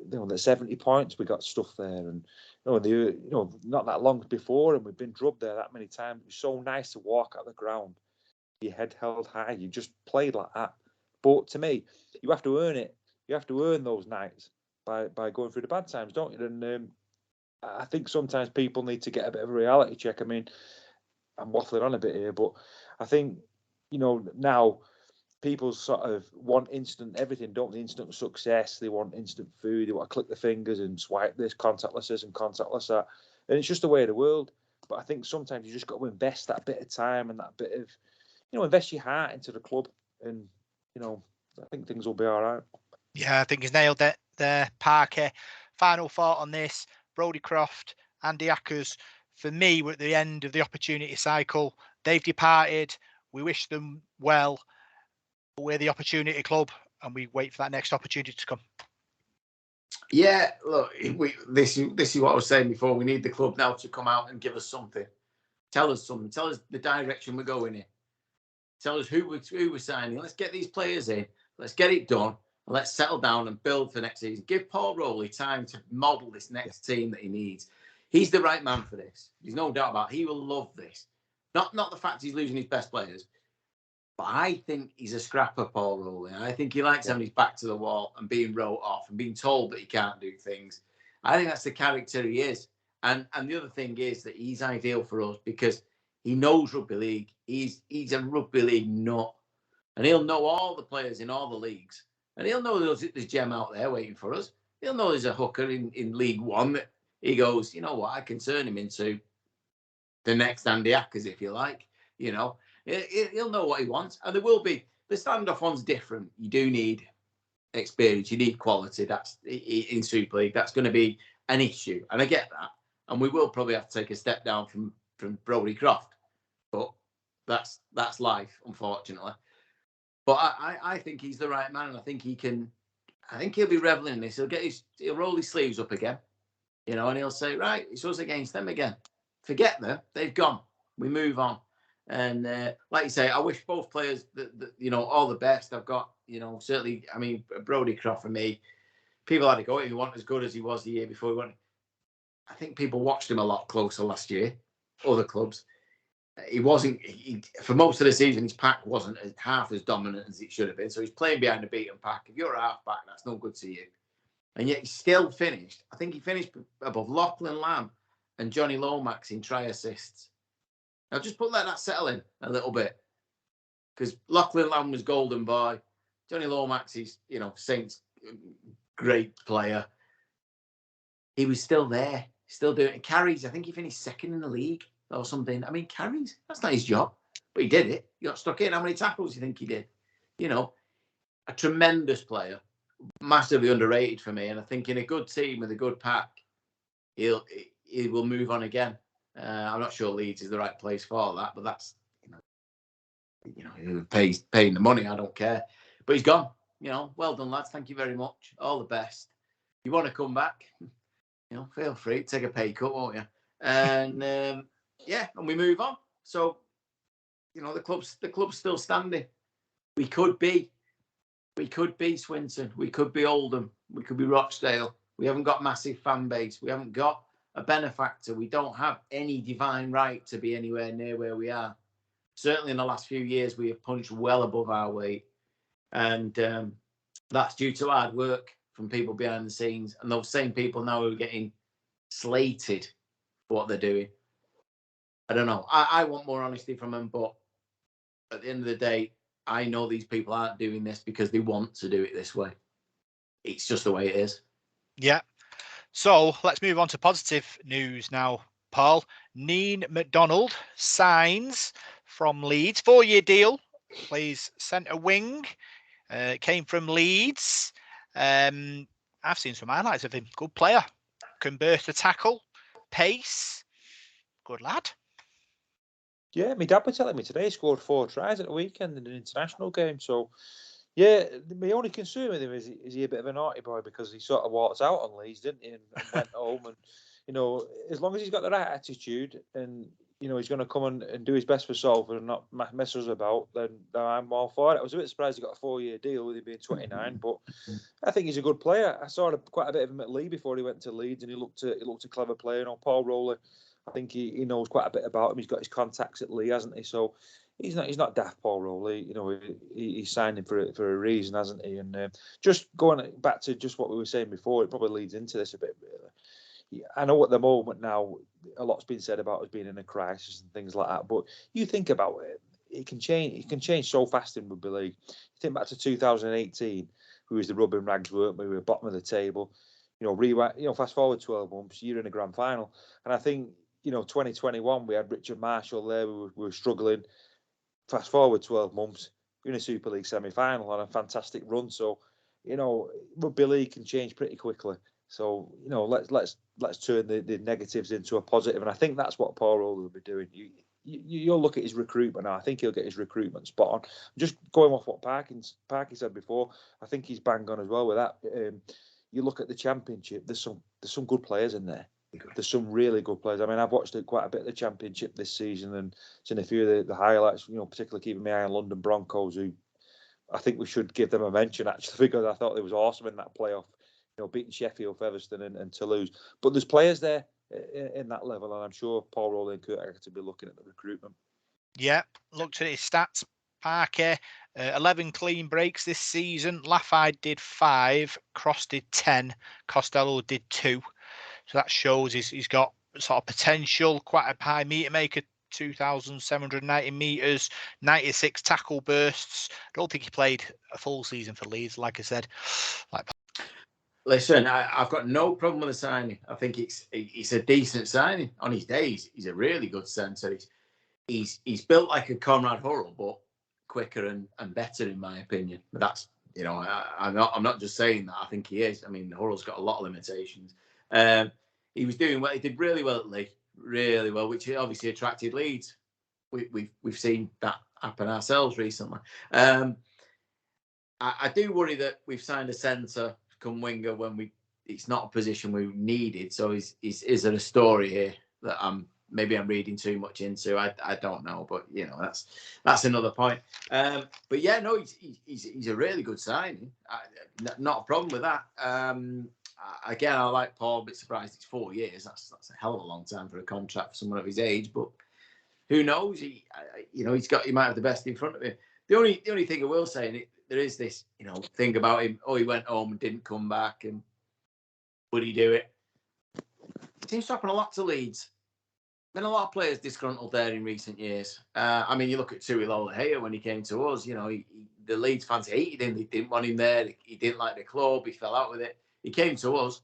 The 70 points, we got stuff there, and not that long before, and we've been drubbed there that many times. It was so nice to walk out the ground, your head held high, you just played like that. But to me, you have to earn it. You have to earn those nights by going through the bad times, don't you? And I think sometimes people need to get a bit of a reality check. I mean, I'm waffling on a bit here, but I think now people sort of want instant everything, don't they? Instant success. They want instant food. They want to click their fingers and swipe this, contactless this and contactless that. And it's just the way of the world. But I think sometimes you just got to invest that bit of time and that bit of, invest your heart into the club. And, I think things will be all right. Yeah, I think he's nailed it there, Parker. Final thought on this, Brodie Croft, Andy Ackers. For me, we're at the end of the opportunity cycle. They've departed. We wish them well. We're the opportunity club, and we wait for that next opportunity to come. Yeah, look, this is what I was saying before. We need the club now to come out and give us something. Tell us something. Tell us the direction we're going in. Tell us who we're signing. Let's get these players in. Let's get it done. Let's settle down and build for next season. Give Paul Rowley time to model this next team that he needs. He's the right man for this. There's no doubt about it. He will love this. Not the fact he's losing his best players, but I think he's a scrapper, Paul Rowley. I think he likes having his back to the wall and being wrote off and being told that he can't do things. I think that's the character he is. And the other thing is that he's ideal for us because he knows rugby league. He's a rugby league nut. And he'll know all the players in all the leagues. And he'll know there's gem out there waiting for us. He'll know there's a hooker in League One that he goes, you know what, I can turn him into the next Andy Ackers, if you like. He'll know what he wants. And there will be The standoff one's different. You do need experience. You need quality. That's in Super League. That's going to be an issue, and I get that. And we will probably have to take a step down from Brodie Croft, but that's life, unfortunately. But I think he's the right man, and I think he can. I think he'll be reveling in this. He'll roll his sleeves up again, and he'll say, right, it's us against them again. Forget them. They've gone. We move on. And like you say, I wish both players, all the best. I've got, certainly, I mean, Brodie Croft for me, people had to go. He wasn't as good as he was the year before. I think people watched him a lot closer last year, other clubs. He wasn't, for most of the season, his pack wasn't half as dominant as it should have been. So he's playing behind the beaten pack. If you're a half back, that's no good to you. And yet he still finished. I think he finished above Lachlan Lamb and Johnny Lomax in try assists. Now just let that settle in a little bit. Because Lachlan Lamb was golden boy. Johnny Lomax is, Saints great player. He was still there, still doing it. Carries, I think he finished second in the league or something. I mean, carries, that's not his job. But he did it. He got stuck in. How many tackles do you think he did? A tremendous player. Massively underrated for me. And I think in a good team with a good pack, he will move on again. I'm not sure Leeds is the right place for that, but that's, he paying the money. I don't care. But he's gone. Well done, lads. Thank you very much. All the best. You want to come back? Feel free. Take a pay cut, won't you? And and we move on. So, the club's still standing. We could be Swinton. We could be Oldham. We could be Rochdale. We haven't got massive fan base. We haven't got a benefactor. We don't have any divine right to be anywhere near where we are. Certainly in the last few years, we have punched well above our weight. And that's due to hard work from people behind the scenes. And those same people now are getting slated for what they're doing. I don't know. I want more honesty from them. But at the end of the day, I know these people aren't doing this because they want to do it this way. It's just the way it is. Yeah. So let's move on to positive news now, Paul. Neen McDonald signs from Leeds. 4-year deal. Plays centre wing. Came from Leeds. I've seen some highlights of him. Good player. Can burst a tackle. Pace. Good lad. Yeah, my dad was telling me today he scored 4 tries at the weekend in an international game. So, yeah, my only concern with him is he a bit of a naughty boy because he sort of walked out on Leeds, didn't he, and went home. And, as long as he's got the right attitude and, he's going to come and do his best for Salford and not mess us about, then I'm all for it. I was a bit surprised he got a 4-year deal with him being 29, but I think he's a good player. I saw quite a bit of him at Lee before he went to Leeds, and he looked a clever player. Paul Rowley, I think he knows quite a bit about him. He's got his contacts at Lee, hasn't he? So he's not daft, Paul Rowley. He signed him for a reason, hasn't he? And just going back to just what we were saying before, it probably leads into this a bit. I know at the moment now a lot's been said about us being in a crisis and things like that, but you think about it, it can change so fast in rugby league. You think back to 2018, we was the rub and rags, weren't we? We were bottom of the table. Fast forward 12 months, you're in a grand final, and I think 2021 we had Richard Marshall there. We were struggling. Fast forward 12 months, you're in a Super League semi-final on a fantastic run. So rugby league can change pretty quickly. So let's turn the negatives into a positive, and I think that's what Paul Rowley will be doing. You'll look at his recruitment now. I think he'll get his recruitment spot on. Just going off what Parky said before, I think he's bang on as well with that. You look at the Championship. There's some good players in there. There's some really good players. I mean, I've watched quite a bit of the Championship this season and seen a few of the highlights. Particularly keeping my eye on London Broncos, who I think we should give them a mention actually because I thought they was awesome in that playoff. Beating Sheffield, Featherstone and Toulouse. But there's players there in that level, and I'm sure Paul Rowley and Kurt Ackers to be looking at the recruitment. Yeah, looked at his stats, Parker. 11 clean breaks this season. Laffey did 5, Cross did 10, Costello did 2. So that shows he's got sort of potential, quite a high meter maker, 2,790 metres, 96 tackle bursts. I don't think he played a full season for Leeds, like I said. Listen, I've got no problem with the signing. I think it's a decent signing. On his days, he's a really good centre. He's built like a Conrad Hurrell, but quicker and better, in my opinion. But that's, I'm not just saying that. I think he is. I mean, Hurrell's got a lot of limitations. He was doing well. He did really well at Leigh, really well, which obviously attracted Leeds. We've seen that happen ourselves recently. I do worry that we've signed a centre come winger when it's not a position we needed. So is there a story here that maybe I'm reading too much into? I don't know, but that's another point. But yeah, no, he's a really good signing. Not a problem with that. Again, I like Paul. A bit surprised it's 4 years. That's a hell of a long time for a contract for someone of his age. But who knows? He might have the best in front of him. The only thing I will say, and there is this thing about him. Oh, he went home and didn't come back, and would he do it? It seems to happen a lot to Leeds. Been a lot of players disgruntled there in recent years. I mean, you look at Tuilola when he came to us. The Leeds fans hated him. They didn't want him there. He didn't like the club. He fell out with it. He came to us,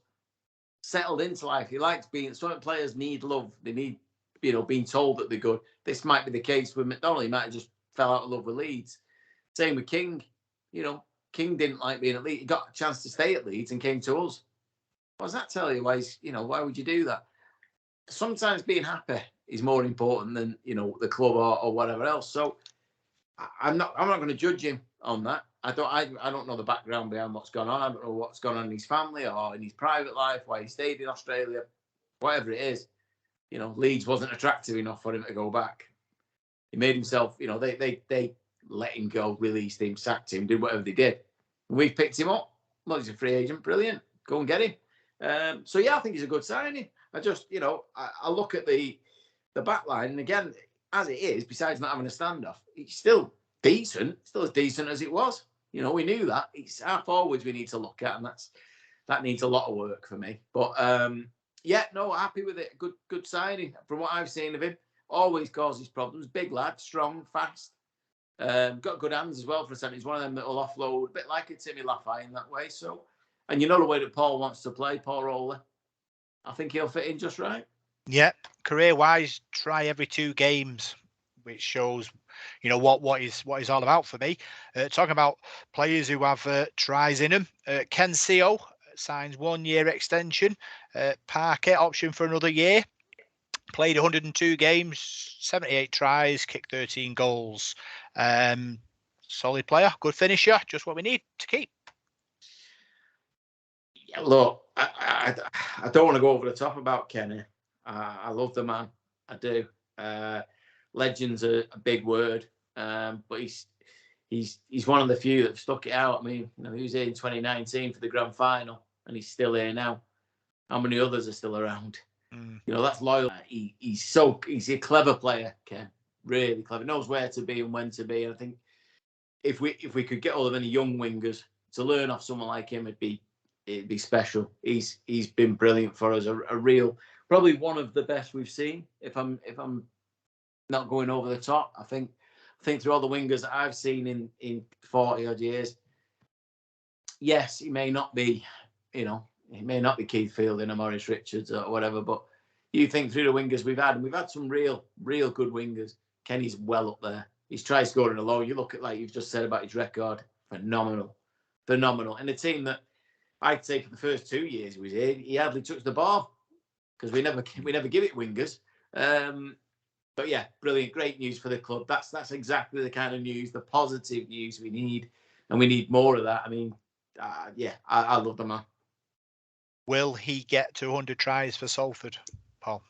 settled into life. He likes being. Some players need love. They need, being told that they're good. This might be the case with McDonald. He might have just fell out of love with Leeds. Same with King. King didn't like being at Leeds. He got a chance to stay at Leeds and came to us. What does that tell you? Why would you do that? Sometimes being happy is more important than the club or whatever else. So I'm not going to judge him on that. I don't know the background behind what's gone on. I don't know what's gone on in his family or in his private life, why he stayed in Australia, whatever it is. Leeds wasn't attractive enough for him to go back. He made himself. They let him go, released him, sacked him, did whatever they did. And we've picked him up. Well, he's a free agent. Brilliant. Go and get him. So yeah, I think he's a good signing. I just, I look at the back line, and again, as it is, besides not having a standoff, it's still decent, still as decent as it was. We knew that. It's our forwards we need to look at, and that needs a lot of work for me. But yeah, no, happy with it. Good signing. From what I've seen of him, always causes problems. Big lad, strong, fast. Got good hands as well for a centre. He's one of them that will offload, a bit like a Timmy Lafay in that way. So, and the way that Paul wants to play, Paul Rowley, I think he'll fit in just right. Yep, career-wise, try every 2 games, which shows, what is all about for me. Talking about players who have tries in them, Ken Seo signs 1-year extension. Parker option for another year. Played 102 games, 78 tries, kicked 13 goals. Solid player, good finisher, just what we need to keep. Yeah, look, I don't want to go over the top about Kenny. I love the man, I do. Legend's a big word, but he's one of the few that have stuck it out. I mean, he was here in 2019 for the grand final, and he's still here now. How many others are still around? That's loyal. He's a clever player, Ken. Really clever. Knows where to be and when to be. And I think if we could get all of any young wingers to learn off someone like him, it'd be special. He's been brilliant for us. A real, probably one of the best we've seen. If I'm not going over the top, I think through all the wingers that I've seen in 40 odd years, yes, he may not be, he may not be Keith Fielding or Maurice Richards or whatever, but you think through the wingers we've had, and we've had some real good wingers. Kenny's well up there. He's tried scoring alone. You look at, like you've just said about his record, phenomenal. And a team that I'd say for the first 2 years he was here, he hardly touched the ball because we never give it wingers. But yeah, brilliant, great news for the club. That's exactly the kind of news, the positive news we need, and we need more of that. I mean, I love the man. Will he get to 100 tries for Salford, Paul?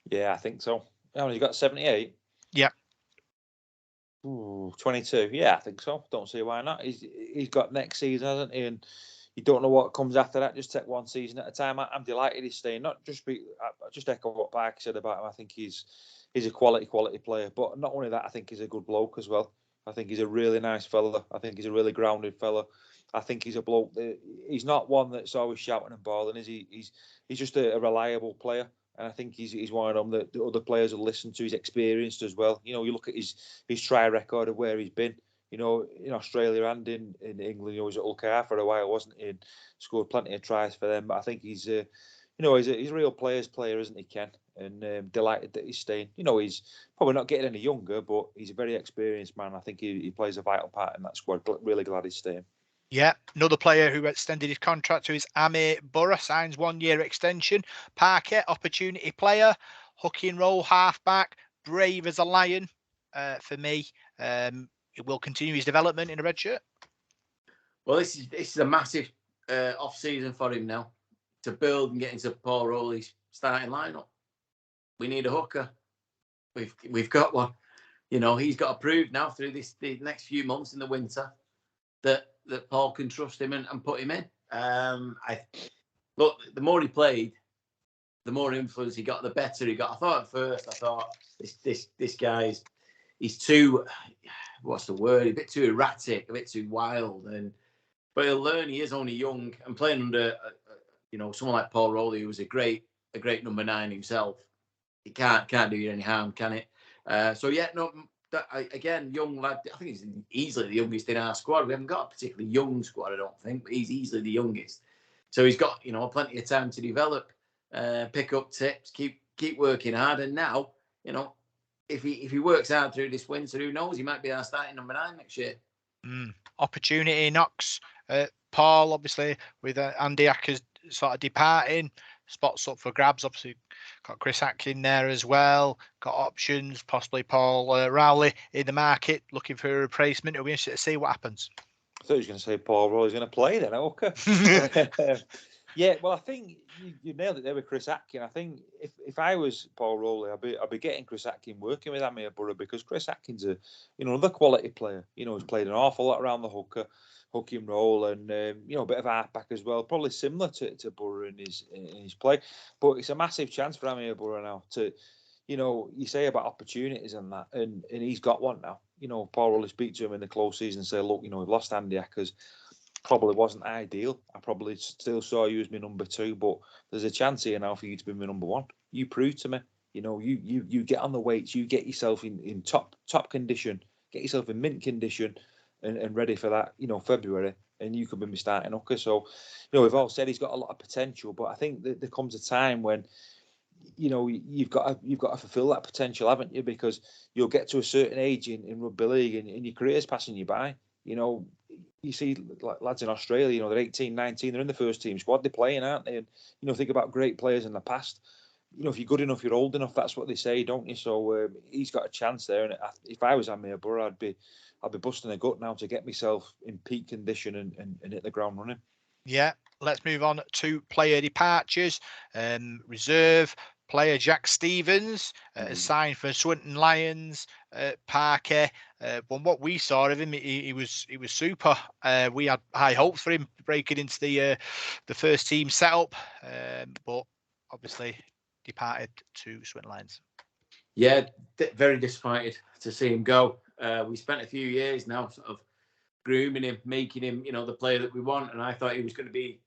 Yeah, I think so. How many you got? 78? Yeah. Ooh, 22. Yeah, I think so. Don't see why not. He's got next season, hasn't he? And you don't know what comes after that. Just take one season at a time. I'm delighted he's staying. I just echo what Parker said about him. I think he's a quality player. But not only that, I think he's a good bloke as well. I think he's a really nice fella. I think he's a really grounded fella. I think he's a bloke. He's not one that's always shouting and bawling, is he? He's just a reliable player. And I think he's one of them that the other players will listen to. He's experienced as well. You look at his try record of where he's been. In Australia and in England, he was at Hull KR for a while, wasn't he? And scored plenty of tries for them. But I think he's he's a real player's player, isn't he, Ken? And delighted that he's staying. He's probably not getting any younger, but he's a very experienced man. I think he plays a vital part in that squad. Really glad he's staying. Yeah, another player who extended his contract to is Amir Burra, signs 1 year extension. Parker, opportunity player, hook and roll halfback, brave as a lion. For me, he will continue his development in a red shirt. Well, this is a massive off season for him now to build and get into Paul Rowley's starting lineup. We need a hooker. We've got one. He's got to prove now through the next few months in the winter that Paul can trust him and put him in. Look, the more he played, the more influence he got, the better he got. I thought this guy's he's too, what's the word? A bit too erratic, a bit too wild, but he'll learn. He is only young and playing under someone like Paul Rowley, who was a great number 9 himself. It can't do you any harm, can it? Again, young lad. I think he's easily the youngest in our squad. We haven't got a particularly young squad, I don't think, but he's easily the youngest. So he's got plenty of time to develop, pick up tips, keep working hard. And now, if he works hard through this winter, who knows? He might be our starting number 9 next year. Opportunity knocks. Paul, obviously, with Andy Ackers sort of departing, spots up for grabs. Obviously, got Chris Atkin there as well. Got options, possibly Paul Rowley in the market, looking for a replacement. It'll be interesting to see what happens. I thought he was going to say Paul Rowley's going to play then, okay. Yeah, well, I think you nailed it there with Chris Atkin. I think if I was Paul Rowley, I'd be getting Chris Atkin working with Amir Burra, because Chris Atkin's another quality player. He's played an awful lot around the hook and roll, and a bit of halfback as well. Probably similar to Burra in his play, but it's a massive chance for Amir Burra now to, you say about opportunities and that, and he's got one now. Paul Rowley speak to him in the close season and say, look, we've lost Andy Ackers. Probably wasn't ideal. I probably still saw you as my number 2, but there's a chance here now for you to be my number 1. You prove to me. You get on the weights, you get yourself in top condition, get yourself in mint condition and ready for that, February, and you could be my starting hooker. So, we've all said he's got a lot of potential, but I think that there comes a time when you've got to fulfil that potential, haven't you? Because you'll get to a certain age in rugby league and your career's passing you by. You see lads in Australia, they're 18, 19, they're in the first team squad, they're playing, aren't they? And, think about great players in the past. If you're good enough, you're old enough, that's what they say, don't you? So he's got a chance there. And if I was Amir Burra, I'd be busting a gut now to get myself in peak condition and hit the ground running. Yeah, let's move on to player departures. Reserve player Jack Stevens signed for Swinton Lions. Parker, from what we saw of him, he was super. We had high hopes for him breaking into the first team setup, but obviously departed to Swinton Lions. Yeah, very disappointed to see him go. We spent a few years now sort of grooming him, making him, the player that we want, and I thought he was going to be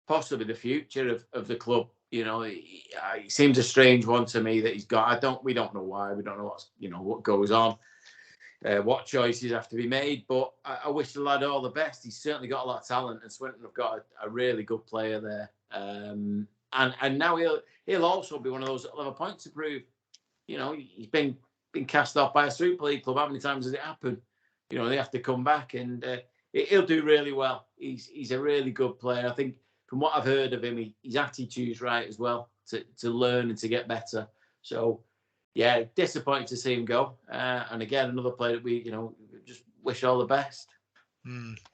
possibly the future of the club. He seems a strange one to me that he's got. We don't know why. We don't know what goes on, what choices have to be made. But I wish the lad all the best. He's certainly got a lot of talent, and Swinton have got a really good player there. And now he'll also be one of those that'll have a point to prove. He's been cast off by a Super League club. How many times has it happened? They have to come back, and he'll do really well. He's a really good player. I think from what I've heard of him, his attitude's right as well to learn and to get better. So, yeah, disappointed to see him go. And again, another player that we, just wish all the best.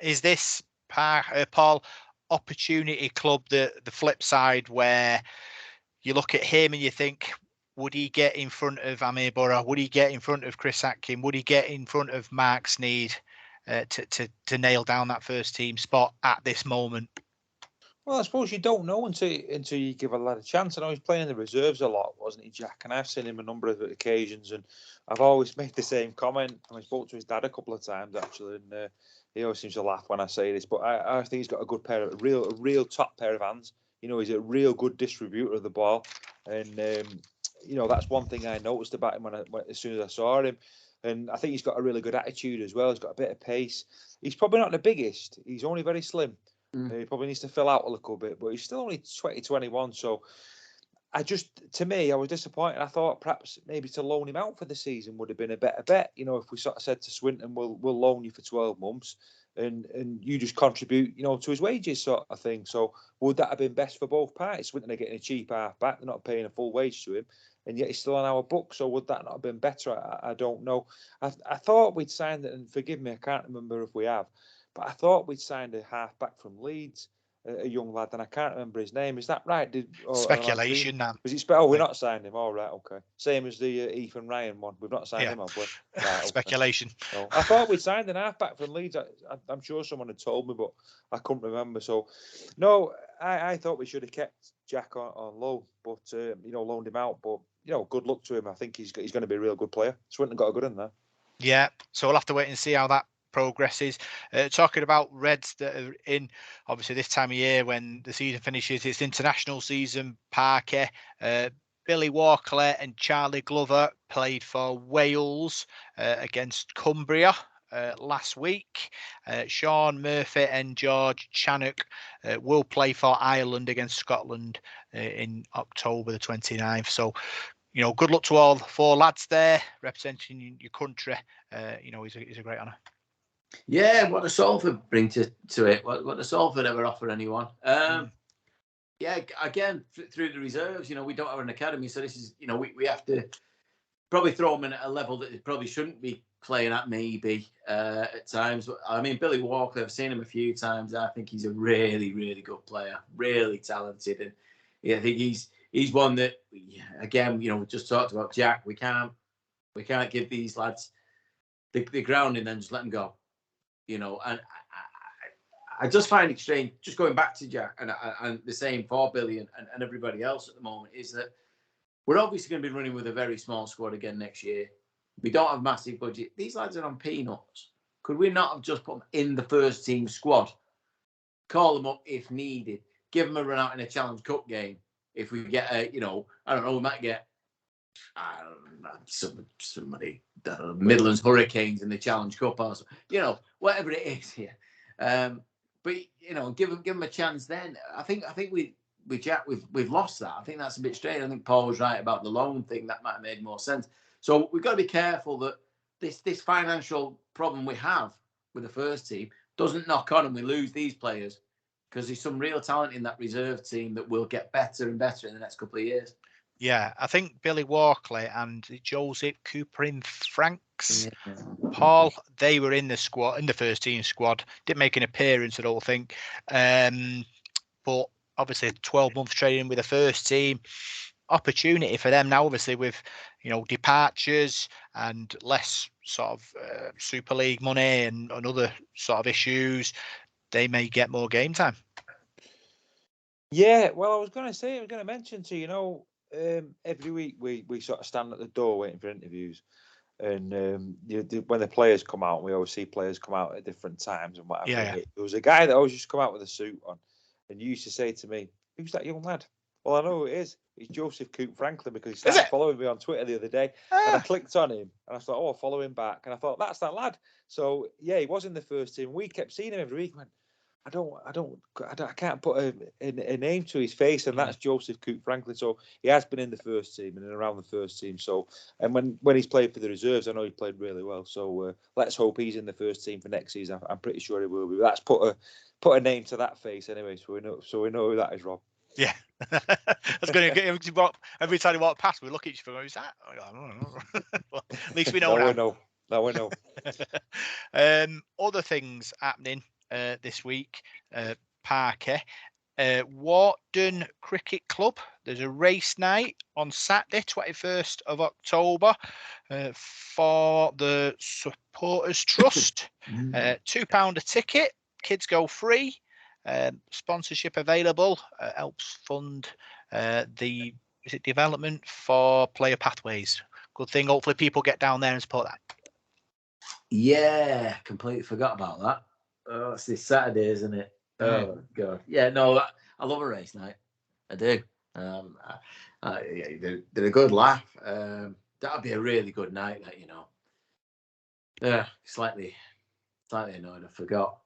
Is this, Paul, opportunity club the flip side, where you look at him and you think, would he get in front of Amir Burra? Would he get in front of Chris Atkin? Would he get in front of Mark Sneed to nail down that first team spot at this moment? Well, I suppose you don't know until you give a lad a chance. I know he's playing in the reserves a lot, wasn't he, Jack? And I've seen him a number of occasions, and I've always made the same comment. And I spoke to his dad a couple of times actually, and he always seems to laugh when I say this. But I think he's got a good a real top pair of hands. He's a real good distributor of the ball, and that's one thing I noticed about him as soon as I saw him. And I think he's got a really good attitude as well. He's got a bit of pace. He's probably not the biggest. He's only very slim. He probably needs to fill out a little bit, but he's still only 21. So to me, I was disappointed. I thought perhaps maybe to loan him out for the season would have been a better bet. You know, if we sort of said to Swinton, we'll loan you for 12 months and you just contribute, to his wages sort of thing. So would that have been best for both parties? Swinton are getting a cheap half back. They're not paying a full wage to him, and yet he's still on our books. So would that not have been better? I don't know. I thought we'd signed it, and forgive me, I can't remember if we have, but I thought we'd signed a half back from Leeds, a young lad, and I can't remember his name. Is that right? Speculation, man. Was it we're not signed him. All right, okay. Same as the Ethan Ryan one. We've not signed him, have we? Right, okay. Speculation. No. I thought we'd signed an halfback from Leeds. I'm sure someone had told me, but I couldn't remember. So, no, I thought we should have kept Jack on loan, but loaned him out. But good luck to him. I think he's going to be a real good player. Swinton got a good in there. Yeah, so we'll have to wait and see how that progresses. Talking about Reds that are in, obviously this time of year when the season finishes, it's international season. Parker, Billy Walkley and Charlie Glover played for Wales against Cumbria last week. Sean Murphy and George Channock will play for Ireland against Scotland in October the 29th. So, good luck to all 4 lads there representing your country. It's a great honour. Yeah, what does Salford bring to it? What does Salford ever offer anyone? Yeah, again, through the reserves, we don't have an academy. So this is, we have to probably throw them in at a level that they probably shouldn't be playing at maybe at times. I mean, Billy Walker, I've seen him a few times. I think he's a really, really good player, really talented. And I think he's one that, again, we just talked about Jack. We can't give these lads the ground and then just let them go. And I just find it strange, just going back to Jack and the same for Billy and everybody else at the moment, is that we're obviously going to be running with a very small squad again next year. We don't have massive budget. These lads are on peanuts. Could we not have just put them in the first team squad? Call them up if needed. Give them a run out in a Challenge Cup game. If we get I don't know, we might get somebody, Midlands Hurricanes in the Challenge Cup or something, whatever it is here. But give them a chance. Then I think with Jack we've lost that. I think that's a bit strange. I think Paul was right about the loan thing. That might have made more sense. So we've got to be careful that this financial problem we have with the first team doesn't knock on and we lose these players, because there's some real talent in that reserve team that will get better and better in the next couple of years. Yeah, I think Billy Walkley and Joseph Cooper in Franks, Paul, they were in the squad, in the first team squad. Didn't make an appearance, I don't think. But obviously 12-month training with the first team. Opportunity for them now, obviously, with departures and less sort of Super League money and other sort of issues, they may get more game time. Yeah, well, I was going to mention to you, every week we sort of stand at the door waiting for interviews, and when the players come out, we always see players come out at different times and whatever. Yeah. There was a guy that always used to come out with a suit on, and you used to say to me, "Who's that young lad?" Well, I know who it is. It's Joseph Coop Franklin, because he started following me on Twitter the other day, and I clicked on him, and I thought, "Oh, I'll follow him back," and I thought, "That's that lad." So yeah, he was in the first team. We kept seeing him every week. I can't put a name to his face, and that's Joseph Coop Franklin. So he has been in the first team and around the first team. So, and when he's played for the reserves, I know he played really well. So let's hope he's in the first team for next season. I'm pretty sure he will be. That's put a name to that face anyway, so we know who that is, Rob. Yeah, I was going to get every time he walked past, we look at each other. Who's that? I don't know. Well, at least we know now. Now we know. Other things happening this week, Parker. Wharton Cricket Club. There's a race night on Saturday, 21st of October, for the Supporters Trust. £2 a ticket. Kids go free. Sponsorship available. Helps fund the development for player pathways. Good thing. Hopefully people get down there and support that. Yeah, completely forgot about that. Oh, it's this Saturday, isn't it? Oh God. Yeah, no, I love a race night. I do. They're a good laugh. That'd be a really good night. That slightly annoyed. I forgot.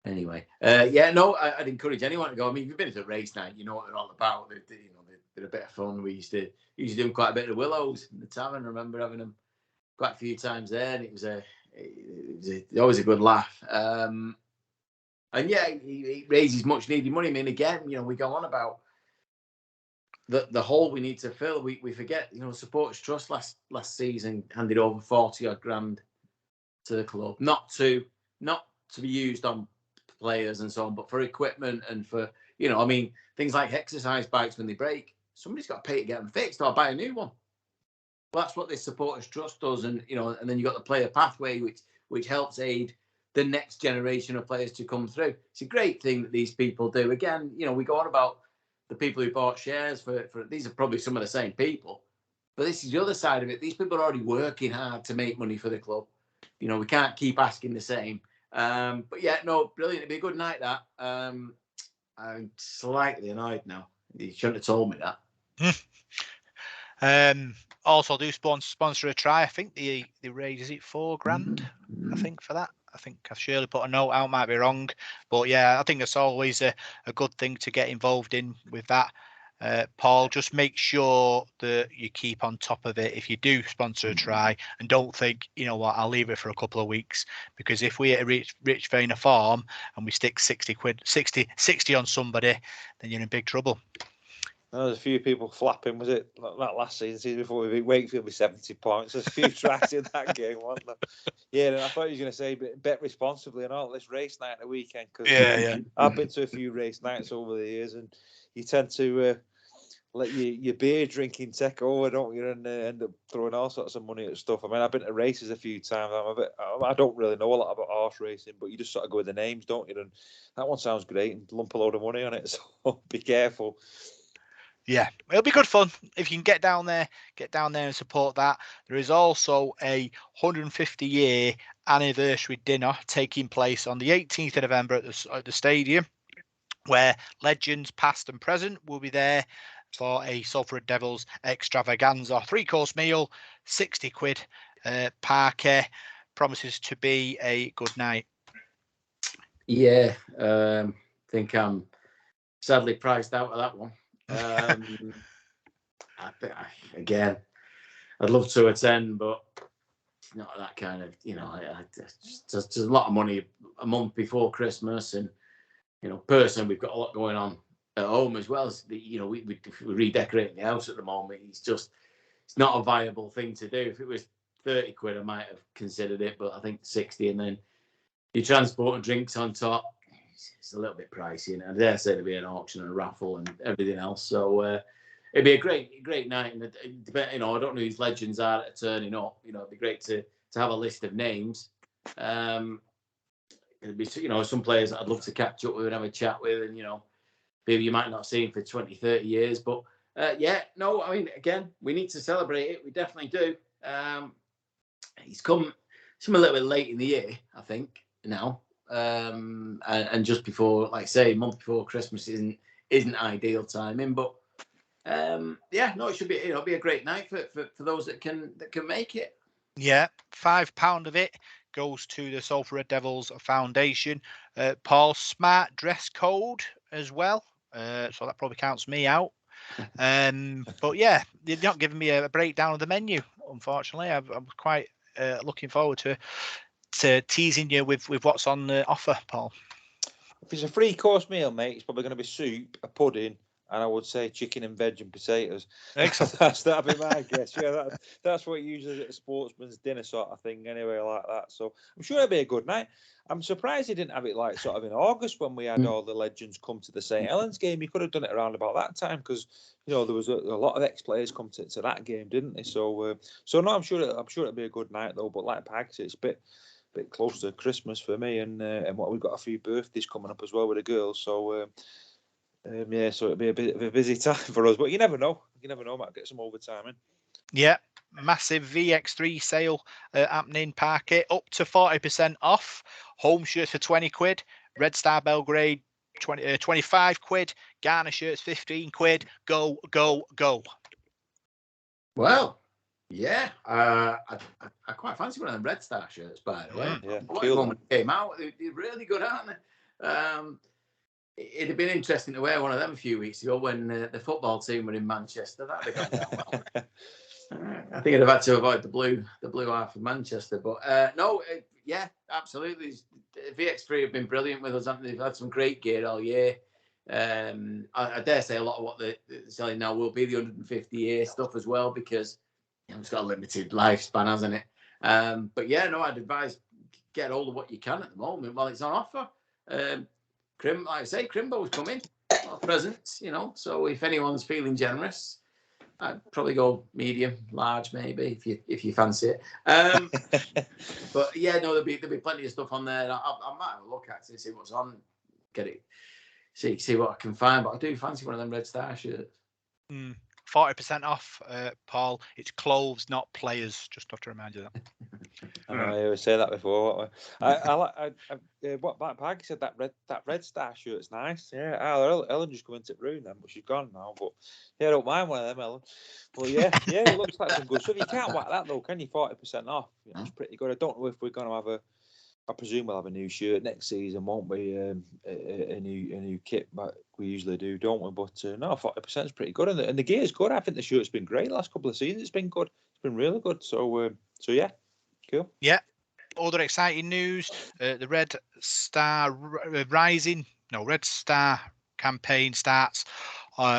Anyway, I'd encourage anyone to go. I mean, if you've been to a race night, you know what they're all about. They're a bit of fun. We used to do quite a bit of Willows in the tavern. I remember having them quite a few times there, and it was always a good laugh. And yeah, it raises much needed money. I mean, again, we go on about the hole we need to fill. We forget, Supporters Trust last season handed over 40 odd grand to the club, not to be used on players and so on, but for equipment and for things like exercise bikes. When they break, somebody's got to pay to get them fixed or buy a new one. Well, that's what this Supporters Trust does, and and then you've got the player pathway, which helps aid the next generation of players to come through. It's a great thing that these people do. Again, we go on about the people who bought shares for these are probably some of the same people, but this is the other side of it. These people are already working hard to make money for the club. We can't keep asking the same. But yeah, no, brilliant. It'd be a good night, that. I'm slightly annoyed now. You shouldn't have told me that. Also do sponsor a try. I think they raise, is it £4,000? I think for that. I think I've surely put a note out, might be wrong. But yeah, I think it's always a good thing to get involved in with that. Paul, just make sure that you keep on top of it if you do sponsor a try, and don't think, you know what, I'll leave it for a couple of weeks, because if we hit a rich vein of form and we stick 60 on somebody, then you're in big trouble. There's a few people flapping, was it that last season before we beat Wakefield with 70 points? There's a few tries in that game, wasn't there? Yeah, and I thought you were going to say bet responsibly and all this race night at the weekend, because I've been to a few race nights over the years, and you tend to let your beer drinking take over, don't you, and end up throwing all sorts of money at stuff. I mean, I've been to races a few times. I don't really know a lot about horse racing, but you just sort of go with the names, don't you? And that one sounds great, and lump a load of money on it, so be careful. Yeah, it'll be good fun if you can get down there and support that. There is also a 150-year anniversary dinner taking place on the 18th of November at the stadium, where legends past and present will be there for a Salford Devils extravaganza. 3-course meal, 60 quid. Parker promises to be a good night. Yeah, I think I'm sadly priced out of that one. Again, I'd love to attend, but it's not that kind of, there's a lot of money a month before Christmas, and personally, we've got a lot going on at home as well. As we're redecorating the house at the moment. It's not a viable thing to do. If it was 30 quid, I might have considered it, but I think 60, and then your transport and drinks on top, it's a little bit pricey, and I dare say there'll be an auction and a raffle and everything else. So it'd be a great night. And I don't know who these legends are that are turning up. It'd be great to have a list of names. It'd be some players that I'd love to catch up with and have a chat with, and maybe you might not see him for 20, 30 years, but again, we need to celebrate it. We definitely do. He's come a little bit late in the year, I think, now. And just before, like I say, a month before Christmas isn't ideal timing, but it should be, it'll be a great night for those that can make it. Yeah, £5 of it goes to the Salford Red Devils Foundation. Paul, smart dress code as well, so that probably counts me out. But yeah, you're not giving me a breakdown of the menu, unfortunately. I'm quite looking forward to teasing you with what's on the offer, Paul. If it's a 3-course meal, mate, it's probably going to be soup, a pudding, and I would say chicken and veg and potatoes. Excellent. That'd be my guess. Yeah, that's what you usually get a sportsman's dinner sort of thing, anyway, like that. So I'm sure it'll be a good night. I'm surprised he didn't have it like sort of in August when we had all the legends come to the St. Helens game. He could have done it around about that time, because there was a lot of ex-players come to that game, didn't they? So no, I'm sure it'll be a good night though. But like Pag said, it's a bit close to Christmas for me, and what we've got a few birthdays coming up as well with the girls. So so it'll be a bit of a busy time for us. But you never know. Might get some overtime in. Yeah, massive VX3 sale happening, Parker, up to 40% off. Home shirts for 20 quid. Red Star Belgrade 25 quid. Garner shirts 15 quid. Go, go, go. Well, yeah, I quite fancy one of them Red Star shirts, by the way. Yeah, I like them when they came out. They're really good, aren't they? It'd have been interesting to wear one of them a few weeks ago when the football team were in Manchester. That'd have gone down well. I think I'd have had to avoid the blue half of Manchester. But no, yeah, absolutely. VX3 have been brilliant with us, haven't they? They've had some great gear all year. I dare say a lot of what they're selling now will be the 150-year stuff as well, because it's got a limited lifespan, hasn't it? But yeah, no, I'd advise get hold of what you can at the moment while it's on offer. Like I say, Crimbo's coming. A lot of presents, so if anyone's feeling generous, I'd probably go medium, large, maybe if you fancy it. But yeah, no, there'll be plenty of stuff on there. I might have a look at it, see what's on, get it, see what I can find. But I do fancy one of them Red Star shirts. 40% off, Paul. It's clothes, not players. Just have to remind you that. I always say that before. What Black Parky said, that Red Star shirt's nice. Yeah, Ellen just come into the room then, but she's gone now. But yeah, I don't mind one of them, Ellen. But yeah, it looks like some good stuff. You can't whack that though, can you? 40% off. It's pretty good. I don't know if we're going to have I presume we'll have a new shirt next season, won't we? A new kit, but we usually do, don't we? But no, 40% is pretty good, and the gear's good. I think the shirt's been great the last couple of seasons. It's been good. It's been really good. So yeah, cool. Yeah. Other exciting news: the Red Star campaign starts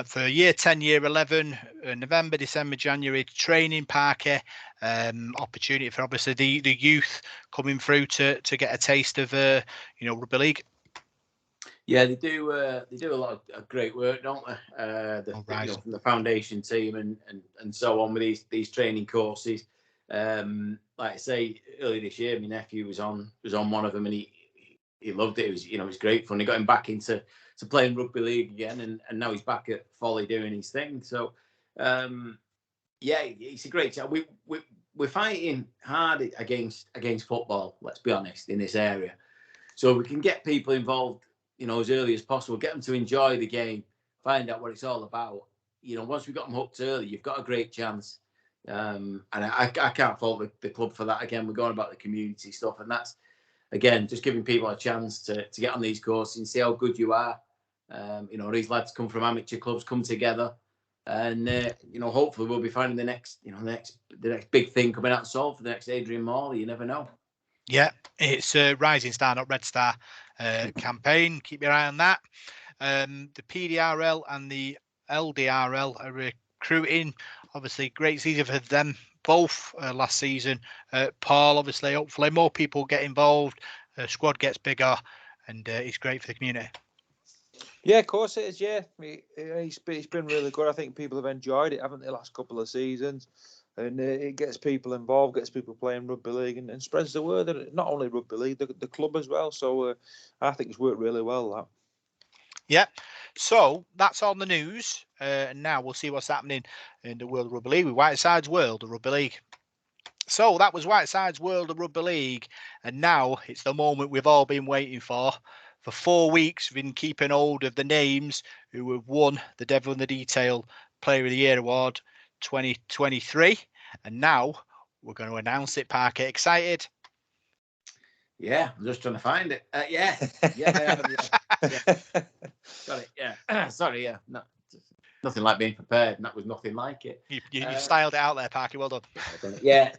for year 10, year 11, November, December, January. Training Parky, opportunity for obviously the youth coming through to get a taste of rugby league. Yeah, they do a lot of great work, don't they? From the foundation team and so on with these training courses. Like I say, earlier this year, my nephew was on one of them, and he loved it. It was great fun. He got him back into playing rugby league again, and now he's back at Folly doing his thing. So, yeah, it's a great chat. We're fighting hard against football. Let's be honest, in this area, so we can get people involved, as early as possible. Get them to enjoy the game, find out what it's all about. Once we've got them hooked early, you've got a great chance. And I can't fault the club for that. Again, we're going about the community stuff, and that's again just giving people a chance to get on these courses and see how good you are. These lads come from amateur clubs, come together, and hopefully we'll be finding the next big thing coming out of Salford, the next Adrian Morley. You never know. Yeah, it's a Rising Star, not Red Star campaign. Keep your eye on that. The PDRL and the LDRL are recruiting. Obviously, great season for them both last season. Paul, obviously, hopefully more people get involved. Squad gets bigger, and it's great for the community. Yeah, of course it is. Yeah, it's been really good. I think people have enjoyed it, haven't they, the last couple of seasons? And it gets people involved, gets people playing rugby league, and spreads the word that not only rugby league, the club as well. So I think it's worked really well, that. Yeah, so that's on the news. And now we'll see what's happening in the world of rugby league with Whitesides World of Rugby League. So that was Whitesides World of Rugby League, and now it's the moment we've all been waiting for. For 4 weeks, we've been keeping hold of the names who have won the Devil in the Detail Player of the Year Award 2023, and now we're going to announce it. Parker, excited? Yeah, I'm just trying to find it. Yeah, I am. Yeah. Got it. Yeah. Sorry. Yeah. No, nothing like being prepared, and that was nothing like it. You styled it out there, Parker. Well done. Yeah.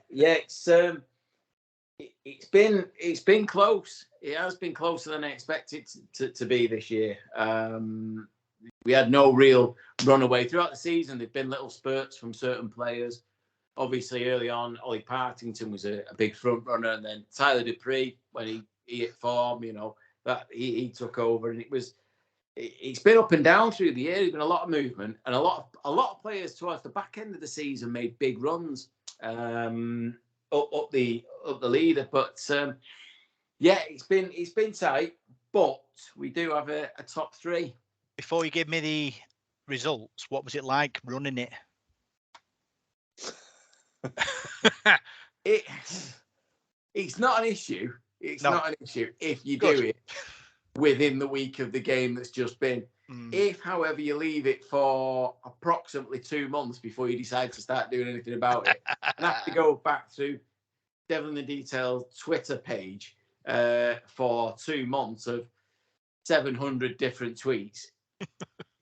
It's been close. It has been closer than I expected to be this year. We had no real runaway throughout the season. There've been little spurts from certain players. Obviously, early on, Ollie Partington was a big front runner, and then Tyler Dupree, when he hit form, that he took over, and it's been up and down through the year. There's been a lot of movement, and a lot of players towards the back end of the season made big runs up the leader. But yeah, it's been tight, but we do have a top three. Before you give me the results, what was it like running it? It's not an issue. It's not an issue if you Good. do it within the week of the game that's just been. If, however, you leave it for approximately 2 months before you decide to start doing anything about it, and have to go back to Devil in the Detail Twitter page for 2 months of 700 different tweets.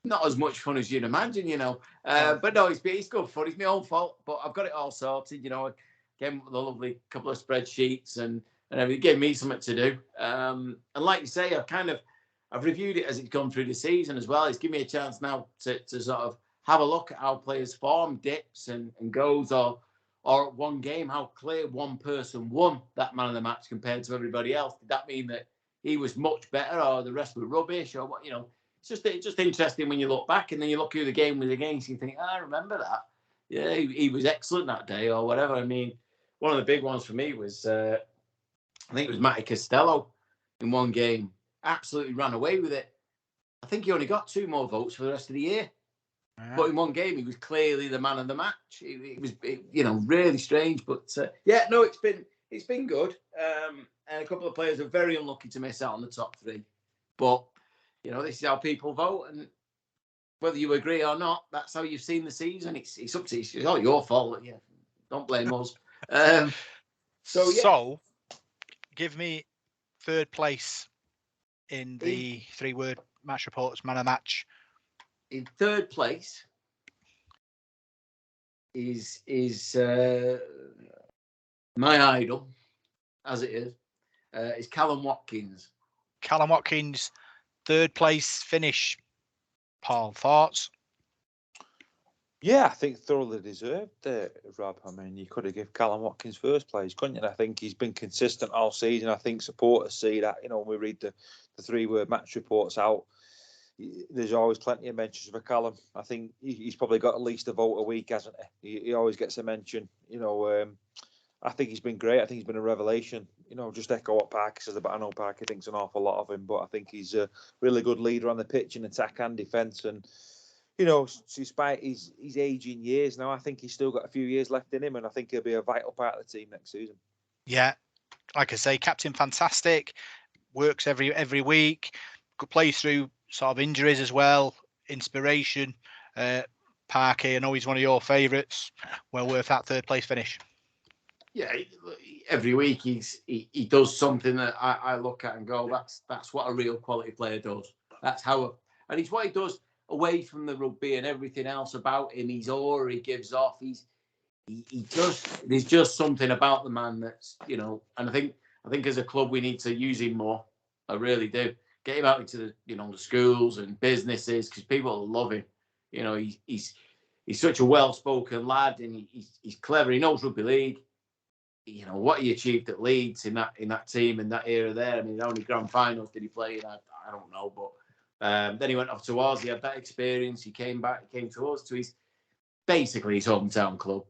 Not as much fun as you'd imagine, you know. But no, it's good fun. It's my own fault, but I've got it all sorted. You know, I came up with a lovely couple of spreadsheets and everything. It gave me something to do. And like you say, I've reviewed it as it's gone through the season as well. It's given me a chance now to sort of have a look at how players form, dips and goes, or one game, how clear one person won that man of the match compared to everybody else. Did that mean that he was much better, or the rest were rubbish, or what? You know, it's just interesting when you look back and then you look who the game was against. And you think, I remember that. Yeah, he was excellent that day, or whatever. I mean, one of the big ones for me was I think it was Matty Costello in one game. Absolutely ran away with it. I think he only got 2 more votes for the rest of the year. Yeah. But in one game, he was clearly the man of the match. It was really strange. But yeah, no, it's been good. And a couple of players are very unlucky to miss out on the top 3. But you know, this is how people vote, and whether you agree or not, that's how you've seen the season. It's up to you. It's all your fault. Yeah, don't blame us. So yeah. So, give me 3rd place in the 3-word match reports man of the match. In 3rd place is my idol, as it is Callum Watkins. Callum Watkins, 3rd place finish. Paul, thoughts? Yeah, I think thoroughly deserved it, Rob. I mean, you could have given Callum Watkins 1st place, couldn't you? And I think he's been consistent all season. I think supporters see that. You know, when we read the 3-word match reports out, there's always plenty of mentions for Callum. I think he's probably got at least a vote a week, hasn't he? He always gets a mention. You know, I think he's been great. I think he's been a revelation. You know, just echo what Parker says about. I know Parker thinks an awful lot of him, but I think he's a really good leader on the pitch in attack and defence. And you know, despite his aging years now, I think he's still got a few years left in him, and I think he'll be a vital part of the team next season. Yeah, like I say, captain fantastic, works every week, plays through sort of injuries as well, inspiration. Parky, I know he's one of your favourites. Well worth that 3rd place finish. Yeah, every week he does something that I look at and go, that's what a real quality player does. That's how, and it's what he does away from the rugby and everything else about him. His aura he gives off. There's just something about the man that's, you know, and I think as a club we need to use him more. I really do. Get him out into the, you know, the schools and businesses, because people love him. You know, he's such a well-spoken lad, and he's clever. He knows rugby league. You know what he achieved at Leeds in that team in that era there. I mean, how many grand finals did he play in? I don't know, but then he went off to Oz. He had that experience. He came back. He came to us, to his hometown club,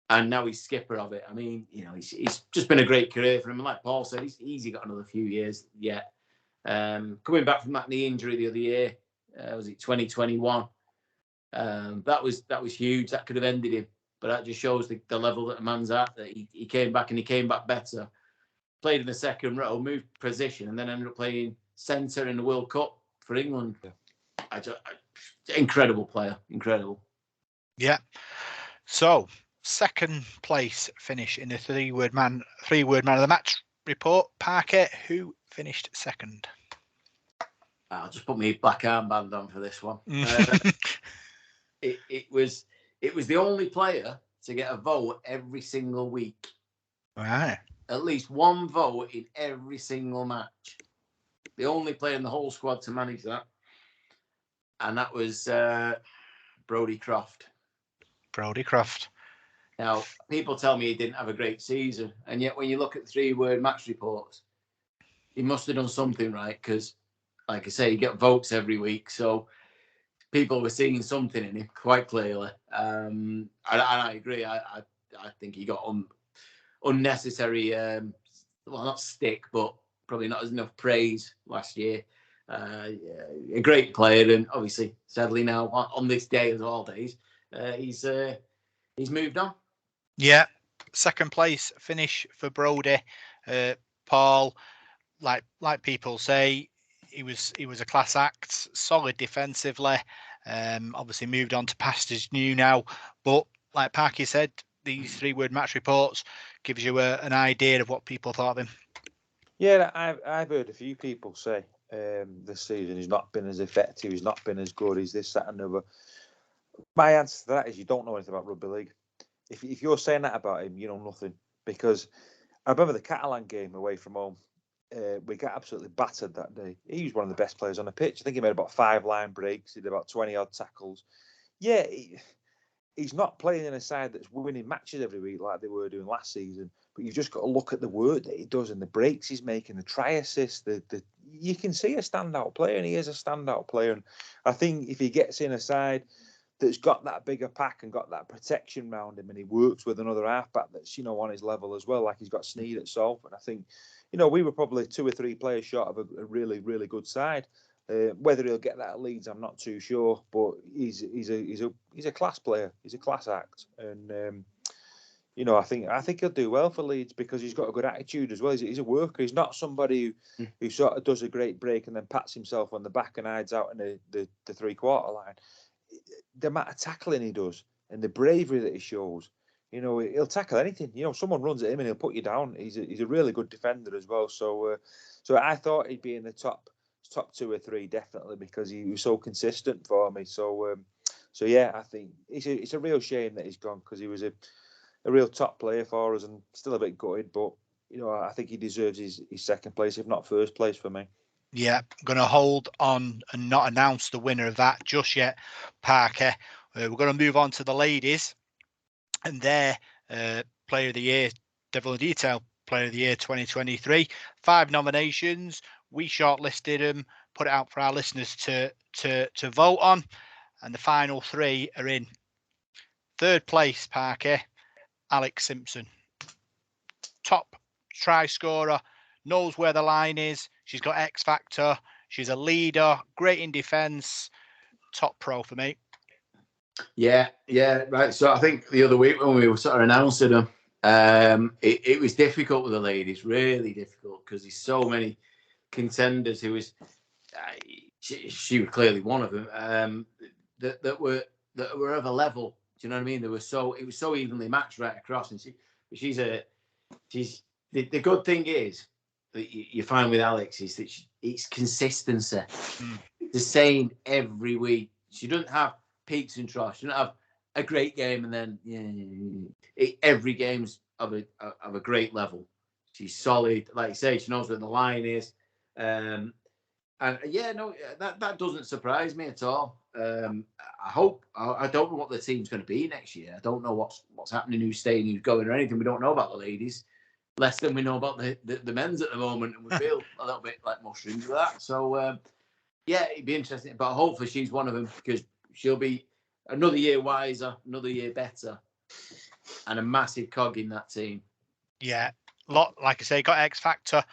and now he's skipper of it. I mean, you know, he's just been a great career for him. And like Paul said, he's easy got another few years yet. Coming back from that knee injury the other year, was it 2021? That was huge. That could have ended him. But that just shows the level that the man's at, that he came back, and he came back better. Played in the 2nd row, moved position, and then ended up playing centre in the World Cup for England. Yeah. Incredible player. Incredible. Yeah. So, 2nd place finish in the 3-word man of the match report. Parker, who finished 2nd? I'll just put my black armband on for this one. It was the only player to get a vote every single week. Right. At least one vote in every single match. The only player in the whole squad to manage that. And that was Brodie Croft. Brodie Croft. Now, people tell me he didn't have a great season. And yet when you look at 3-word match reports, he must have done something right, because, like I say, you get votes every week. So people were seeing something in him quite clearly. And I agree. I think he got unnecessary, well, not stick, but probably not enough praise last year. A great player, and obviously, sadly now on this day as all days, he's moved on. Yeah, 2nd place finish for Brodie. Paul, like people say, he was a class act, solid defensively. Obviously moved on to pastures new now, but like Parky said, these 3-word match reports gives you an idea of what people thought of him. Yeah, I've heard a few people say this season. He's not been as effective. He's not been as good. He's this, that, and the other. My answer to that is you don't know anything about rugby league. If you're saying that about him, you know nothing. Because I remember the Catalan game away from home. We got absolutely battered that day. He was one of the best players on the pitch. I think he made about 5 line breaks. He did about 20 odd tackles. Yeah, he's not playing in a side that's winning matches every week like they were doing last season. But you've just got to look at the work that he does and the breaks he's making, the try assists. You can see a standout player, and he is a standout player. And I think if he gets in a side that's got that bigger pack and got that protection around him, and he works with another halfback that's on his level as well, like he's got Sneed at Salford. I think we were probably 2 or 3 players short of a really, really good side. Whether he'll get that at Leeds, I'm not too sure. But he's a class player. He's a class act, and I think he'll do well for Leeds because he's got a good attitude as well. He's a worker. He's not somebody who sort of does a great break and then pats himself on the back and hides out in the 3/4 line. The amount of tackling he does and the bravery that he shows, he'll tackle anything. Someone runs at him and he'll put you down. He's a really good defender as well. So I thought he'd be in the top 2 or 3 definitely because he was so consistent for me. So yeah, I think it's a real shame that he's gone because he was a real top player for us and still a bit gutted. But I think he deserves his second place, if not first place, for me. Yeah, going to hold on and not announce the winner of that just yet, Parker. We're going to move on to the ladies and their Player of the Year, Devil in Detail Player of the Year 2023. 5 nominations. We shortlisted them, put it out for our listeners to vote on, and the final 3 are in. 3rd place, Parker, Alex Simpson. Top try scorer, knows where the line is. She's got X factor. She's a leader, great in defence. Top pro for me. Yeah, right. So I think the other week when we were sort of announcing them, it was difficult with the ladies, really difficult because there's so many contenders who was. She was clearly one of them that were of a level. Do you know what I mean? It was so evenly matched right across, and she's the good thing is that you find with Alex is that it's consistency. The same every week. She doesn't have peaks and troughs. She doesn't have a great game and then every game's of a great level. She's solid, like you say. She knows where the line is, and that doesn't surprise me at all. I don't know what the team's going to be next year. I don't know what's happening, who's staying, who's going, or anything. We don't know about the ladies, less than we know about the men's at the moment, and we feel a little bit like mushrooms with that. So it'd be interesting. But hopefully she's one of them because she'll be another year wiser, another year better, and a massive cog in that team. Yeah, like I say, got X factor.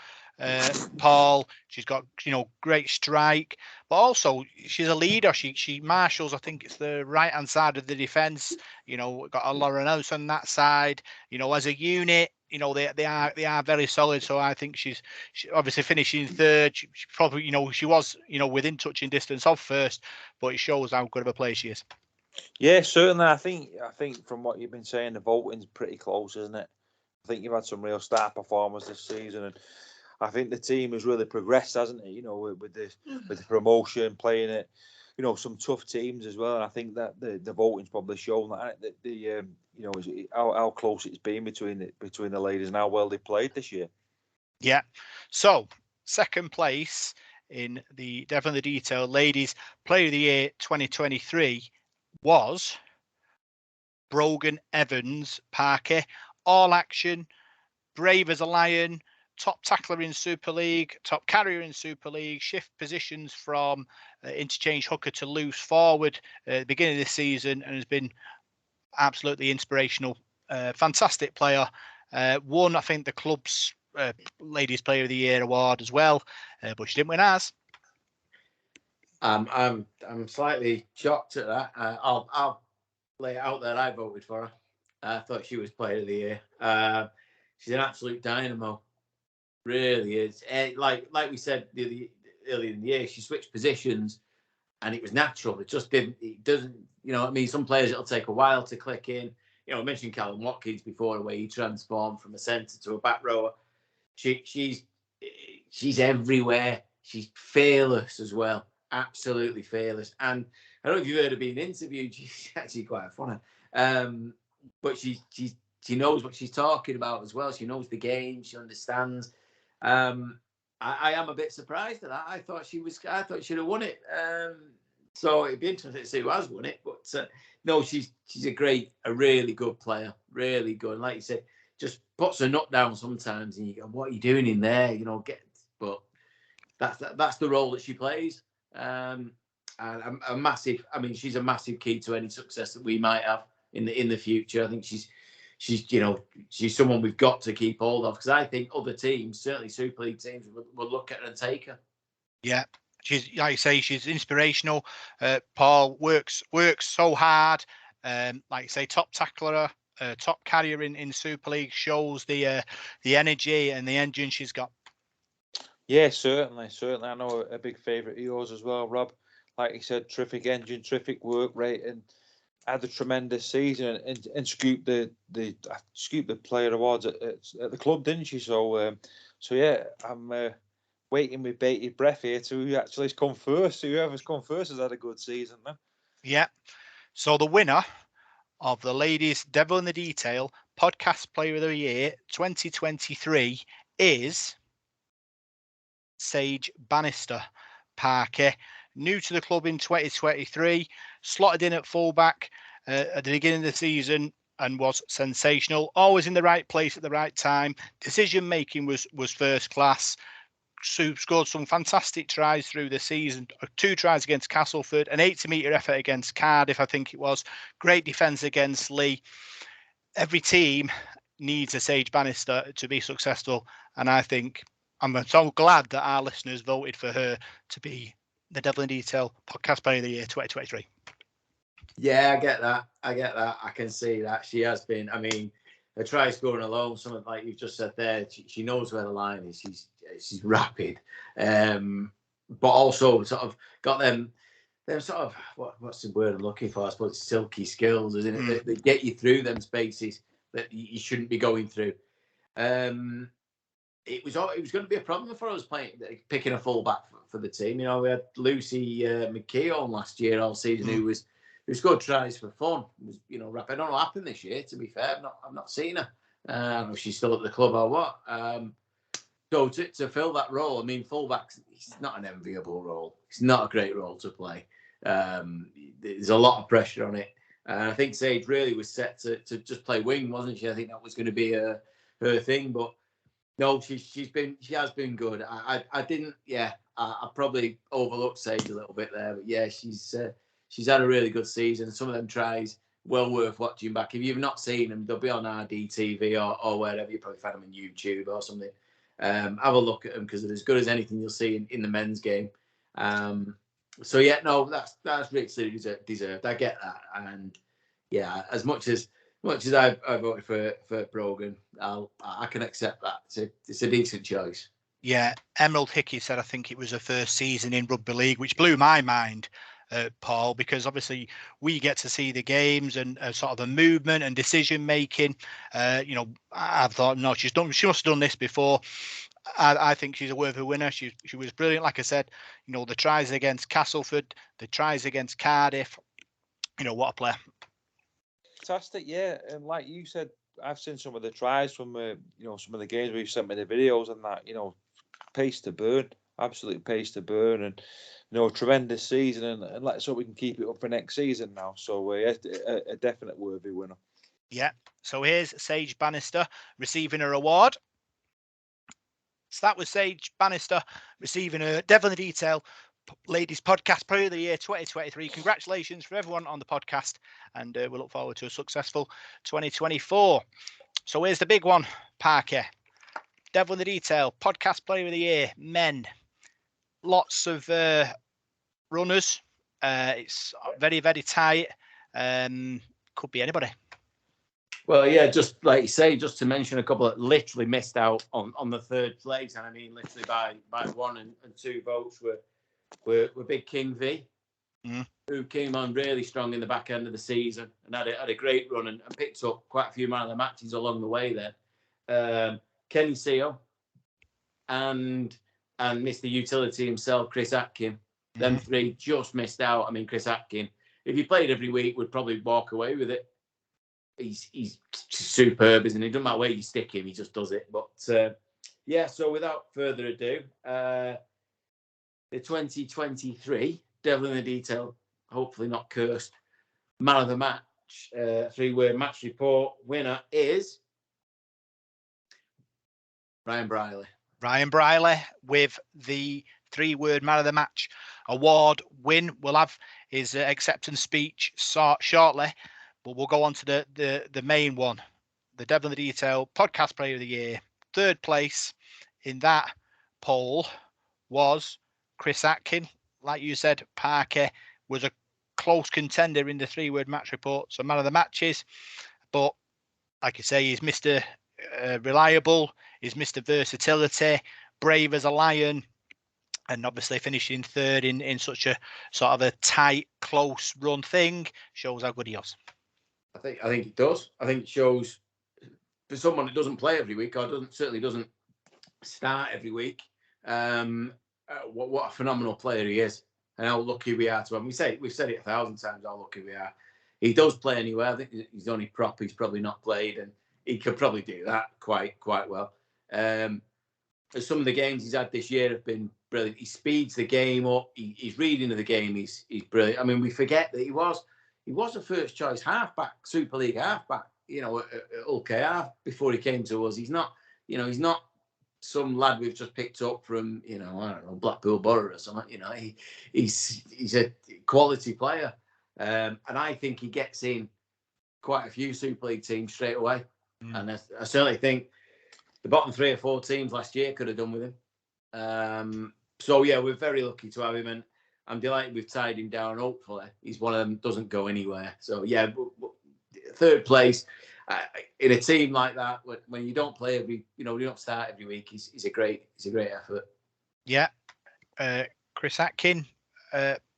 Paul, she's got great strike, but also she's a leader. She marshals, I think it's the right hand side of the defence. Got a Lauren Else on that side. As a unit, they are very solid. So I think she obviously finishing 3rd. She probably she was within touching distance of 1st, but it shows how good of a player she is. Yeah, certainly. I think from what you've been saying, the voting's pretty close, isn't it? I think you've had some real star performers this season, and I think the team has really progressed, hasn't it? With the promotion, playing it, some tough teams as well. And I think that the voting's probably shown that how close it's been between the ladies and how well they played this year. Yeah. So 2nd place in the Devil in the Detail Ladies Player of the Year 2023 was Brogan Evans Parker. All action, brave as a lion, top tackler in Super League, top carrier in Super League, shift positions from interchange hooker to loose forward at the beginning of this season, and has been absolutely inspirational. Fantastic player. Won, I think, the club's Ladies Player of the Year award as well, but she didn't win ours. I'm slightly shocked at that. I'll lay it out there. I voted for her. I thought she was Player of the Year. She's an absolute dynamo. Really is. Like we said earlier in the year, she switched positions, and it was natural. It just didn't. It doesn't. Some players it'll take a while to click in. I mentioned Callum Watkins before, the way he transformed from a centre to a back rower. She's everywhere. She's fearless as well, absolutely fearless. And I don't know if you've heard her being interviewed. She's actually quite funny, but she knows what she's talking about as well. She knows the game. She understands. I am a bit surprised at that. I thought she'd have won it. So it'd be interesting to see who has won it. But no, she's a really good player, really good. And like you said, just puts her nut down sometimes, and you go, "What are you doing in there?" But that's the role that she plays. And a massive. I mean, she's a massive key to any success that we might have in the future. I think she's someone we've got to keep hold of, because I think other teams, certainly Super League teams, would look at her and take her. Yeah, she's, like you say, she's inspirational. Paul works so hard. Like you say, top tackler, top carrier in Super League, shows the energy and the engine she's got. Yeah, certainly. I know a big favourite of yours as well, Rob. Like you said, terrific engine, terrific work rate, and had a tremendous season and scooped the player awards at the club, didn't she? So yeah, I'm waiting with bated breath here to who actually has come first. Whoever's come first has had a good season, then. Yeah. So the winner of the Ladies Devil in the Detail Podcast Player of the Year 2023 is Sage Bannister. Parker, new to the club in 2023, slotted in at fullback at the beginning of the season and was sensational. Always in the right place at the right time. Decision making was first class. Scored some fantastic tries through the season. 2 tries against Castleford, an 80-metre effort against Cardiff, I think it was. Great defence against Lee. Every team needs a Sage Bannister to be successful, and I think I'm so glad that our listeners voted for her to be the Devil in Detail Podcast Player of the Year 2023. Yeah, I get that. I can see that. She has been. I mean, her try scoring alone, something like you've just said there, she knows where the line is. She's rapid, but also sort of got them sort of, what's the word I'm looking for? I suppose silky skills, isn't it? They get you through them spaces that you shouldn't be going through. It was going to be a problem for us picking a fullback for the team. You know, we had Lucy McKeown last year all season who scored tries for fun. It was, you know, rapid. I don't know what happened this year. To be fair, I've not seen her. I don't know if she's still at the club or what. So to fill that role, I mean, fullback, it's not an enviable role. It's not a great role to play. There's a lot of pressure on it. And I think Sage really was set to just play wing, wasn't she? I think that was going to be her thing. But no, she has been good. I didn't. Yeah, I probably overlooked Sage a little bit there. But yeah, she's had a really good season. Some of them tries well worth watching back. If you've not seen them, they'll be on RDTV or wherever. You probably find them on YouTube or something. Have a look at them because they're as good as anything you'll see in the men's game. So yeah, no, that's richly deserved. I get that, and yeah, as much as I voted for Brogan, I can accept that. It's a decent choice. Yeah, Emerald Hickey said I think it was her first season in rugby league, which blew my mind, Paul, because obviously we get to see the games and sort of the movement and decision making. You know, I thought, no, she must have done this before. I think she's a worthy winner. She was brilliant. Like I said, you know, the tries against Castleford, the tries against Cardiff. You know, what a player. Fantastic, yeah. And like you said, I've seen some of the tries from some of the games where you sent me the videos and that. You know, pace to burn, absolute pace to burn, and tremendous season. And let's hope we can keep it up for next season now. So yeah, a definite worthy winner. Yeah. So here's Sage Bannister receiving her award. So that was Sage Bannister receiving her Devil in the Detail Ladies Podcast Player of the Year 2023. Congratulations for everyone on the podcast, and we look forward to a successful 2024. So here's the big one, Parker. Devil in the Detail Podcast Player of the Year, men. Lots of runners. It's very, very tight. Could be anybody. Well, yeah, just like you say, just to mention a couple that literally missed out on the third place, and I mean literally by 1 and 2 votes were Big King V, who came on really strong in the back end of the season and had a great run and picked up quite a few man of the matches along the way there. Kenny Seal and and Mr. Utility himself, Chris Atkin. Them three just missed out. I mean, Chris Atkin, if he played every week, would probably walk away with it. He's superb, isn't he? Doesn't matter where you stick him, he just does it. But yeah, so without further ado, the 2023 Devil in the Detail, hopefully not cursed, man of the match, 3-word match report winner is Ryan Briley. Ryan Briley with the 3-word man of the match award win. We'll have his acceptance speech shortly, but we'll go on to the main one. The Devil in the Detail podcast player of the year. 3rd place in that poll was Chris Atkin. Like you said, Parker was a close contender in the 3-word match report. So man of the matches, but like you say, he's Mr. Reliable, he's Mr. Versatility, brave as a lion, and obviously finishing 3rd in such a sort of a tight, close run thing shows how good he is. I think it does. I think it shows for someone that doesn't play every week or certainly doesn't start every week. What a phenomenal player he is, and how lucky we are to him. We've said it 1,000 times how lucky we are. He does play anywhere. I think he's only prop he's probably not played, and he could probably do that quite well. Some of the games he's had this year have been brilliant. He speeds the game up. His reading of the game he's brilliant. I mean, we forget that he was a first choice halfback, Super League halfback. You know, at OKR before he came to us. He's not some lad we've just picked up from, I don't know, Blackpool Borough or something. You know, he's a quality player, and I think he gets in quite a few Super League teams straight away. And I certainly think the bottom 3 or 4 teams last year could have done with him. So yeah, we're very lucky to have him, and I'm delighted we've tied him down. Hopefully, he's one of them doesn't go anywhere. So yeah, 3rd place. In a team like that, when you don't play you don't start every week, he's a great effort. Yeah, Chris Atkin,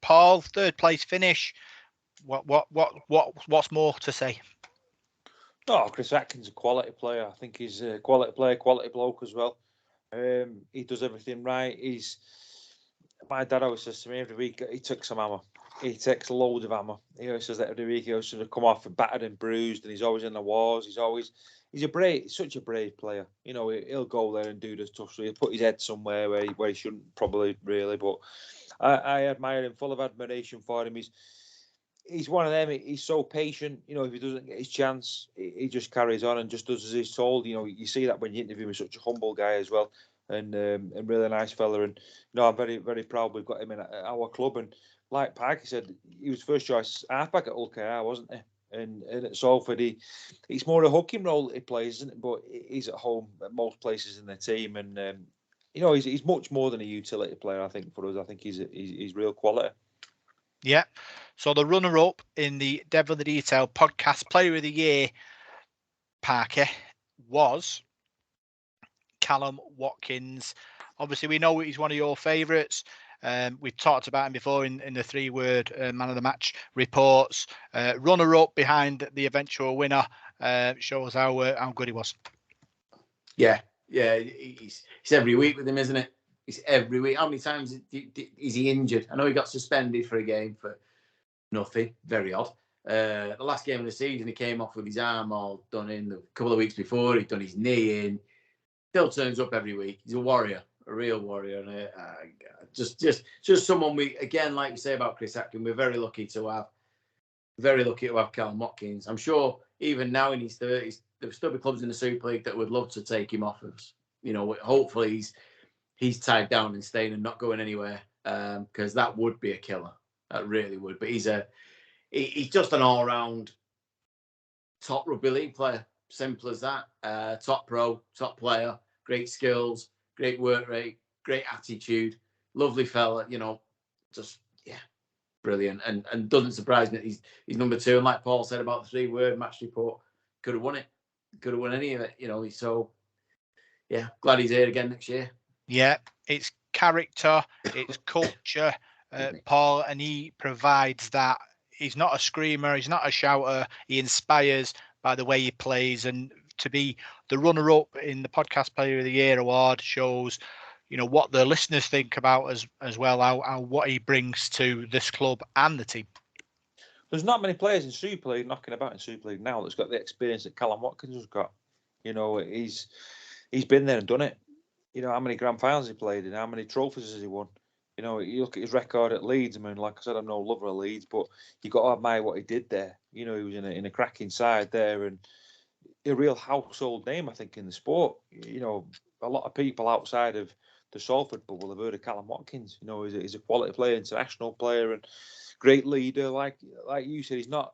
Paul, 3rd place finish. What's more to say? Oh, Chris Atkin's a quality player. I think he's a quality player, quality bloke as well. He does everything right. My dad always says to me every week, he takes some hammer. He takes loads of hammer. He always says that every week. He always sort of come off and battered and bruised, and he's always in the wars. He's such a brave player. You know, he'll go there and do the stuff. So he'll put his head somewhere where he shouldn't probably really. But I admire him, full of admiration for him. He's one of them. He's so patient. You know, if he doesn't get his chance, he just carries on and just does as he's told. You know, you see that when you interview him. He's such a humble guy as well, and really nice fella. And I'm very, very proud we've got him in our club. And like Parker said, he was first choice halfback at OKR, wasn't he? And at Salford, he's more a hooking role that he plays, isn't it? But he's at home at most places in the team, and he's much more than a utility player. I think for us, I think he's real quality. Yeah. So the runner-up in the Devil in the Detail podcast player of the year, Parker, was Callum Watkins. Obviously, we know he's one of your favourites. We've talked about him before in the 3-word man of the match reports. Runner-up behind the eventual winner, shows how good he was. Yeah, he's every week with him, isn't it? He's every week. How many times is he injured? I know he got suspended for a game for nothing. Very odd. The last game of the season, he came off with his arm all done in. A couple of weeks before, he'd done his knee in. Still turns up every week. He's a warrior, a real warrior. And just someone we, again, like you say about Chris Atkin, we're very lucky to have. Very lucky to have Callum Watkins. I'm sure even now in his 30s, there'll still be clubs in the Super League that would love to take him off us. You know, hopefully he's tied down and staying and not going anywhere, because that would be a killer. That really would. But he's just an all-round top rugby league player. Simple as that. Top pro, top player, great skills, great work rate, great attitude, lovely fella. You know, just brilliant. And doesn't surprise me that he's number 2. And like Paul said about the 3-word match report, could have won it. Could have won any of it. You know, so glad he's here again next year. Yeah, it's character, it's culture, Paul, and he provides that. He's not a screamer, he's not a shouter. He inspires by the way he plays, and to be the runner-up in the Podcast Player of the Year award shows what the listeners think about as well, how what he brings to this club and the team. There's not many players in Super League knocking about in Super League now that's got the experience that Callum Watkins has got. He's been there and done it. How many grand finals he played in, how many trophies has he won? You look at his record at Leeds. I mean, like I said, I'm no lover of Leeds, but you got to admire what he did there. He was in a cracking side there, and a real household name, I think, in the sport. A lot of people outside of the Salford bubble have heard of Callum Watkins. He's a quality player, international player, and great leader. Like you said, he's not,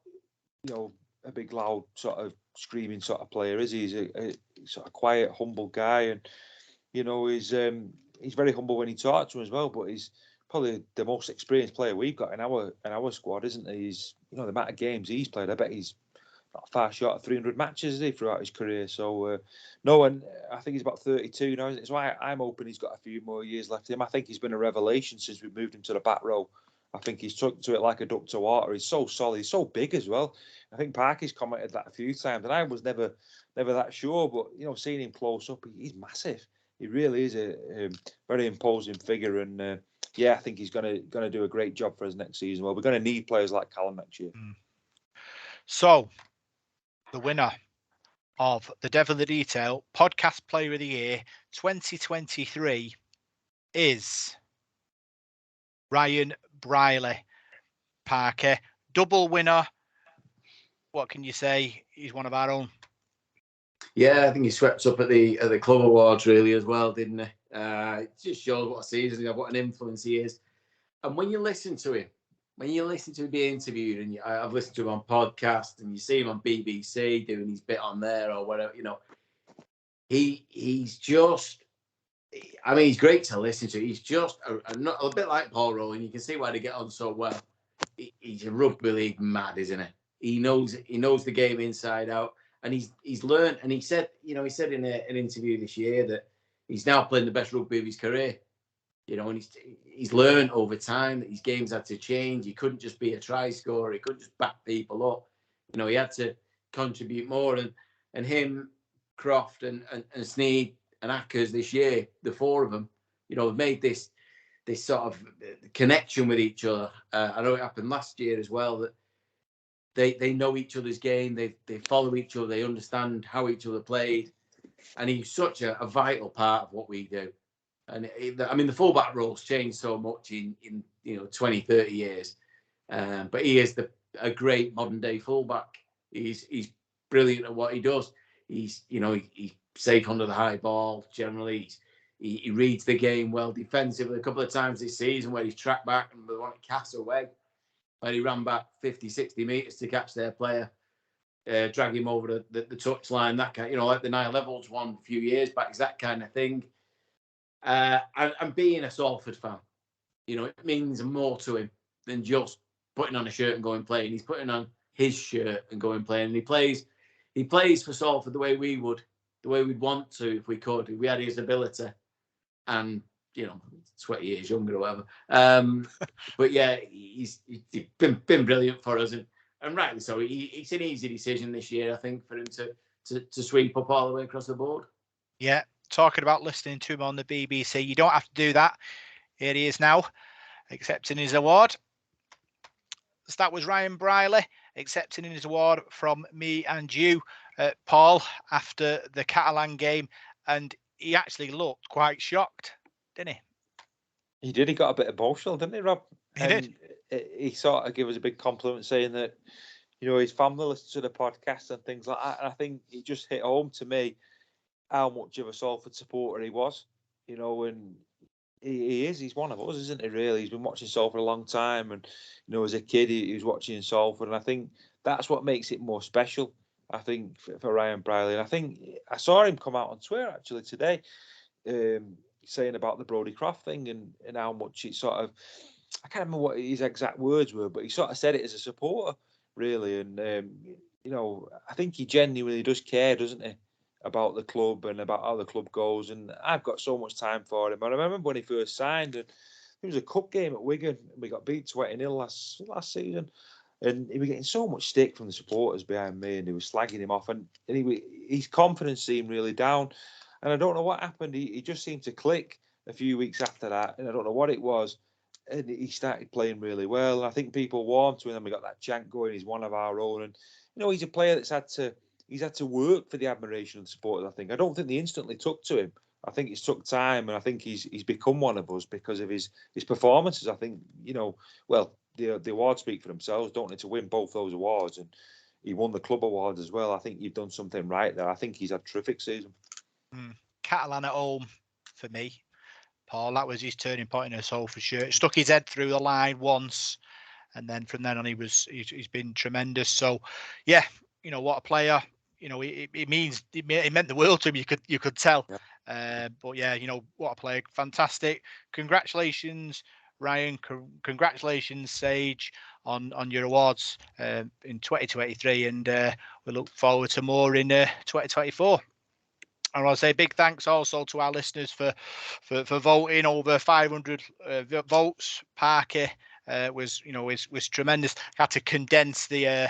a big, loud, sort of screaming sort of player, is he? He's a sort of quiet, humble guy, and he's very humble when he talks to him as well. But he's probably the most experienced player we've got in our squad, isn't he? He's the amount of games he's played. I bet he's not far short of 300 matches, is he, throughout his career? So no, and I think he's about 32 now. It's why I'm hoping he's got a few more years left in him. I think he's been a revelation since we moved him to the back row. I think he's took to it like a duck to water. He's so solid. He's so big as well. I think Parky's commented that a few times, and I was never that sure. But seeing him close up, he's massive. He really is a very imposing figure, and I think he's gonna do a great job for us next season. Well, we're gonna need players like Callum next year. So, the winner of the Devil in the Detail Podcast Player of the Year 2023 is Ryan Briley. Parker, double winner. What can you say? He's one of our own. Yeah, I think he swept up at the club awards really as well, didn't he? It just shows what a season, what an influence he is. And when you listen to him, being interviewed, and I've listened to him on podcasts, and you see him on BBC doing his bit on there or whatever, he's just, I mean, he's great to listen to. He's just a bit like Paul Rowling. You can see why they get on so well. He's a rugby league mad, isn't he? He knows the game inside out, and he's learned. And he said in an interview this year that he's now playing the best rugby of his career. And he's learned over time that his games had to change. He couldn't just be a try scorer. He couldn't just back people up. He had to contribute more. And him, Croft, and Sneed and Ackers this year, the four of them, have made this sort of connection with each other. I know it happened last year as well, that they know each other's game. They follow each other. They understand how each other played. And he's such a vital part of what we do. And the fullback role's changed so much in 20, 30 years. But he is a great modern day fullback. He's brilliant at what he does. He's safe under the high ball generally. He reads the game well defensively. A couple of times this season where he's tracked back and wanted to cast away, where he ran back 50, 60 metres to catch their player, drag him over the touchline, that kind, like the Nile Levels one a few years back, is that kind of thing. And being a Salford fan, it means more to him than just putting on a shirt and going playing. He's putting on his shirt and going playing. And he plays for Salford the way we'd want to if we could, if we had his ability. And 20 years younger or whatever. But yeah, he's been brilliant for us, and rightly so. It's an easy decision this year, I think, for him to sweep up all the way across the board. Yeah, talking about listening to him on the BBC, you don't have to do that. Here he is now, accepting his award. So that was Ryan Briley accepting his award from me and you, Paul, after the Catalan game, and he actually looked quite shocked, didn't he? He did. He got a bit emotional, didn't he, Rob? He did. He sort of gave us a big compliment, saying that his family listens to the podcast and things like that. And I think it just hit home to me how much of a Salford supporter he was. And he is. He's one of us, isn't he? Really, he's been watching Salford a long time, and as a kid, he was watching Salford, and I think that's what makes it more special. I think for Ryan Briley, and I think I saw him come out on Twitter actually today, saying about the Brodie Croft thing and how much it sort of, I can't remember what his exact words were, but he sort of said it as a supporter, really. And I think he genuinely does care, doesn't he, about the club and about how the club goes. And I've got so much time for him. And I remember when he first signed, and it was a cup game at Wigan, and we got beat 20-0 last season. And he was getting so much stick from the supporters behind me, and they were slagging him off. And his confidence seemed really down. And I don't know what happened. He just seemed to click a few weeks after that, and I don't know what it was, and he started playing really well. And I think people warmed to him, and we got that chant going. He's one of our own, and he's a player that's had to work for the admiration of the supporters. I don't think they instantly took to him. I think it's took time, and I think he's become one of us because of his performances. I think well, the awards speak for themselves. Don't need to win both those awards, and he won the club awards as well. I think you've done something right there. I think he's had a terrific season. Catalan at home for me, Paul. That was his turning point in his soul for sure. Stuck his head through the line once, and then from then on he's been tremendous. So yeah, what a player. It meant the world to him. You could tell. Yeah. But yeah, what a player. Fantastic. Congratulations, Ryan. Congratulations, Sage, on your awards in 2023, and we look forward to more in 2024. And I'll say big thanks also to our listeners for voting. Over 500 votes. Parker was tremendous. Had to condense the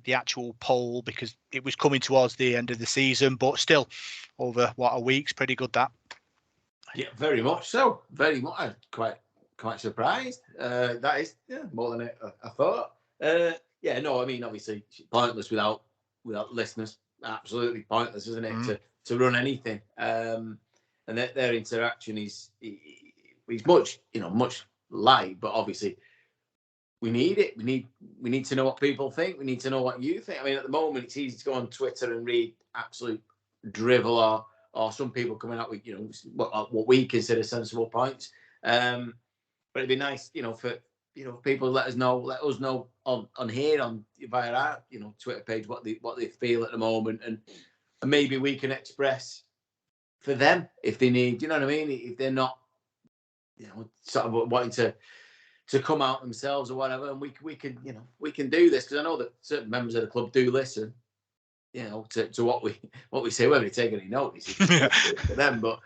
actual poll because it was coming towards the end of the season, but still, over a week's pretty good. That. Yeah, very much so. Very much. I'm quite surprised. That is more than I thought. Obviously pointless without listeners. Absolutely pointless, isn't it? To run anything. And their interaction is much light, but obviously we need it. We need to know what people think. We need to know what you think. I mean, at the moment, it's easy to go on Twitter and read absolute drivel or some people coming out with what we consider sensible points. But it'd be nice, for people to let us know on here via our Twitter page what they feel at the moment, and maybe we can express for them if they need. You know what I mean? If they're not, sort of wanting to come out themselves or whatever, and we can do this, because I know that certain members of the club do listen, to what we say, whether they take any notice for them, but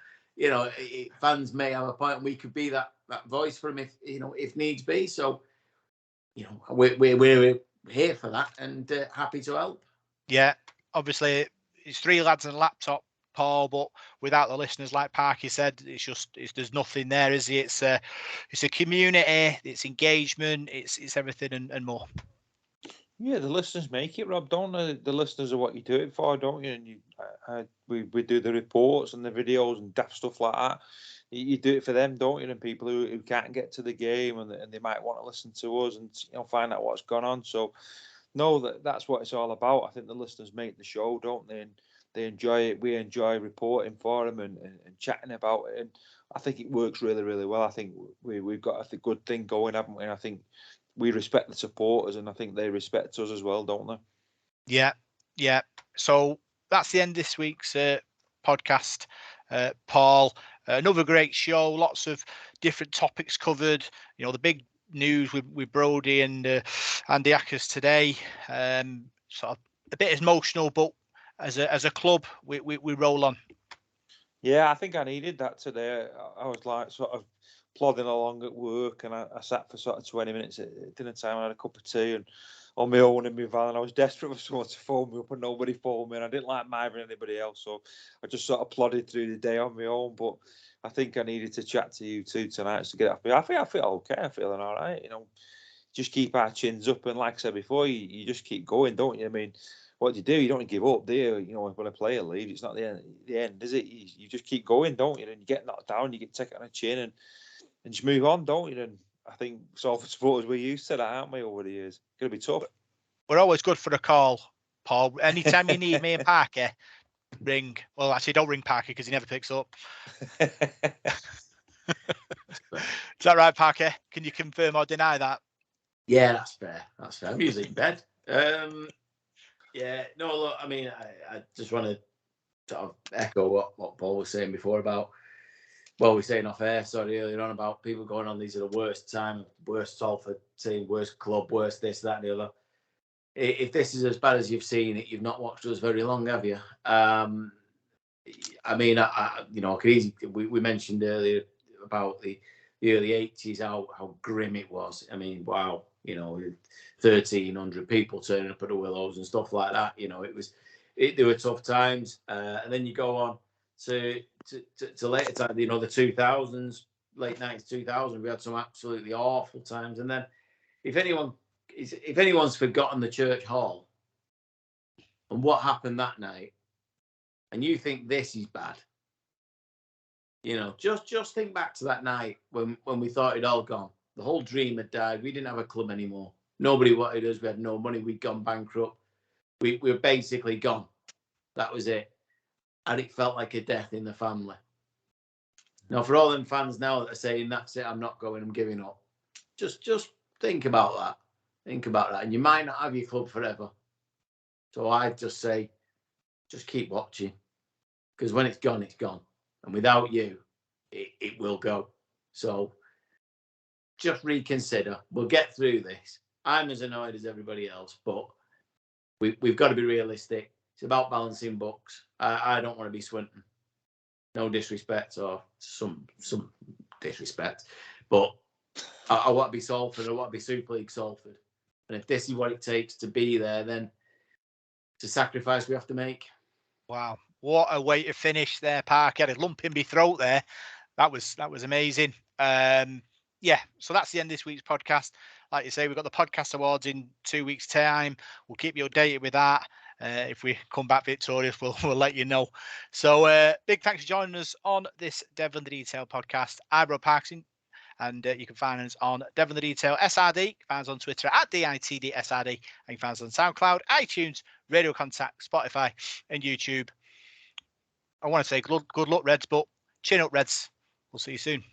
fans may have a point, and we could be that voice for them if needs be. So we're here for that, and happy to help. Yeah, obviously it's three lads and a laptop, Paul, but without the listeners, like Parky said, there's nothing there, is it? It's a community, it's engagement, it's everything and more. Yeah, the listeners make it, Rob, don't they? The listeners are what you do it for, don't you? And we do the reports and the videos and daft stuff like that. You do it for them, don't you? And people who can't get to the game and they might want to listen to us and find out what's gone on. So, no, that's what it's all about. I think the listeners make the show, don't they? And they enjoy it. We enjoy reporting for them and chatting about it. And I think it works really, really well. I think we've got a good thing going, haven't we? And I think we respect the supporters, and I think they respect us as well, don't they? Yeah. So that's the end of this week's podcast, Paul. Another great show, lots of different topics covered. The big news with Brodie and Andy Ackers today. Sort of a bit emotional, but as a club, we roll on. Yeah, I think I needed that today. I was like sort of plodding along at work, and I sat for sort of 20 minutes at dinner time. I had a cup of tea and on my own in my van, and I was desperate for someone to phone me up, and nobody phoned me, and I didn't like mithering anybody else, so I just sort of plodded through the day on my own. But I think I needed to chat to you too tonight to get off me. I feel okay. I'm feeling all right. Just keep our chins up, and like I said before, you just keep going, don't you? I mean, what do? You don't give up, do you? When a player leaves, it's not the end, is it? You just keep going, don't you? And you get knocked down, you get taken on the chin, and just move on, don't you? And I think Salford supporters, we're used to that, aren't we, over the years? It's going to be tough. We're always good for a call, Paul. Anytime you need me and Parker, ring. Well, actually, don't ring Parker because he never picks up. Is that right, Parker? Can you confirm or deny that? Yeah, that's fair. I'm usually in bed. Yeah, no, look, I mean, I just want to sort of echo what Paul was saying before about, we were saying off air, earlier on about people going on, these are the worst time, worst Salford team, worst club, worst this, that, and the other. If this is as bad as you've seen it, you've not watched us very long, have you? I mean, I could easily, we mentioned earlier about the early 80s, how grim it was. I mean, wow, 1,300 people turning up at the Willows and stuff like that. There were tough times. And then you go on to to later time, the 2000s, late 90s, 2000, we had some absolutely awful times. And then if anyone's forgotten the church hall and what happened that night, and you think this is bad, just think back to that night when we thought it all gone. The whole dream had died. We didn't have a club anymore. Nobody wanted us. We had no money. We'd gone bankrupt. We were basically gone. That was it. And it felt like a death in the family. Now, for all them fans now that are saying, that's it, I'm not going, I'm giving up. Just think about that. Think about that. And you might not have your club forever. So I'd just say, just keep watching. Because when it's gone, it's gone. And without you, it will go. So just reconsider. We'll get through this. I'm as annoyed as everybody else, but we've got to be realistic. It's about balancing books. I don't want to be Swinton. No disrespect, or some disrespect, but I want to be Salford. I want to be Super League Salford. And if this is what it takes to be there, then it's a sacrifice we have to make. Wow, what a way to finish there, Park. He had a lump in my throat there. That was amazing. Yeah, so that's the end of this week's podcast. Like you say, we've got the podcast awards in 2 weeks' time. We'll keep you updated with that. If we come back victorious, we'll let you know. So big thanks for joining us on this Devon the Detail podcast. I'm Rob Parkinson, and you can find us on Devon the Detail SRD. You can find us on Twitter at DITDSRD, and you can find us on SoundCloud, iTunes, Radio Contact, Spotify, and YouTube. I want to say good luck, Reds, but chin up, Reds. We'll see you soon.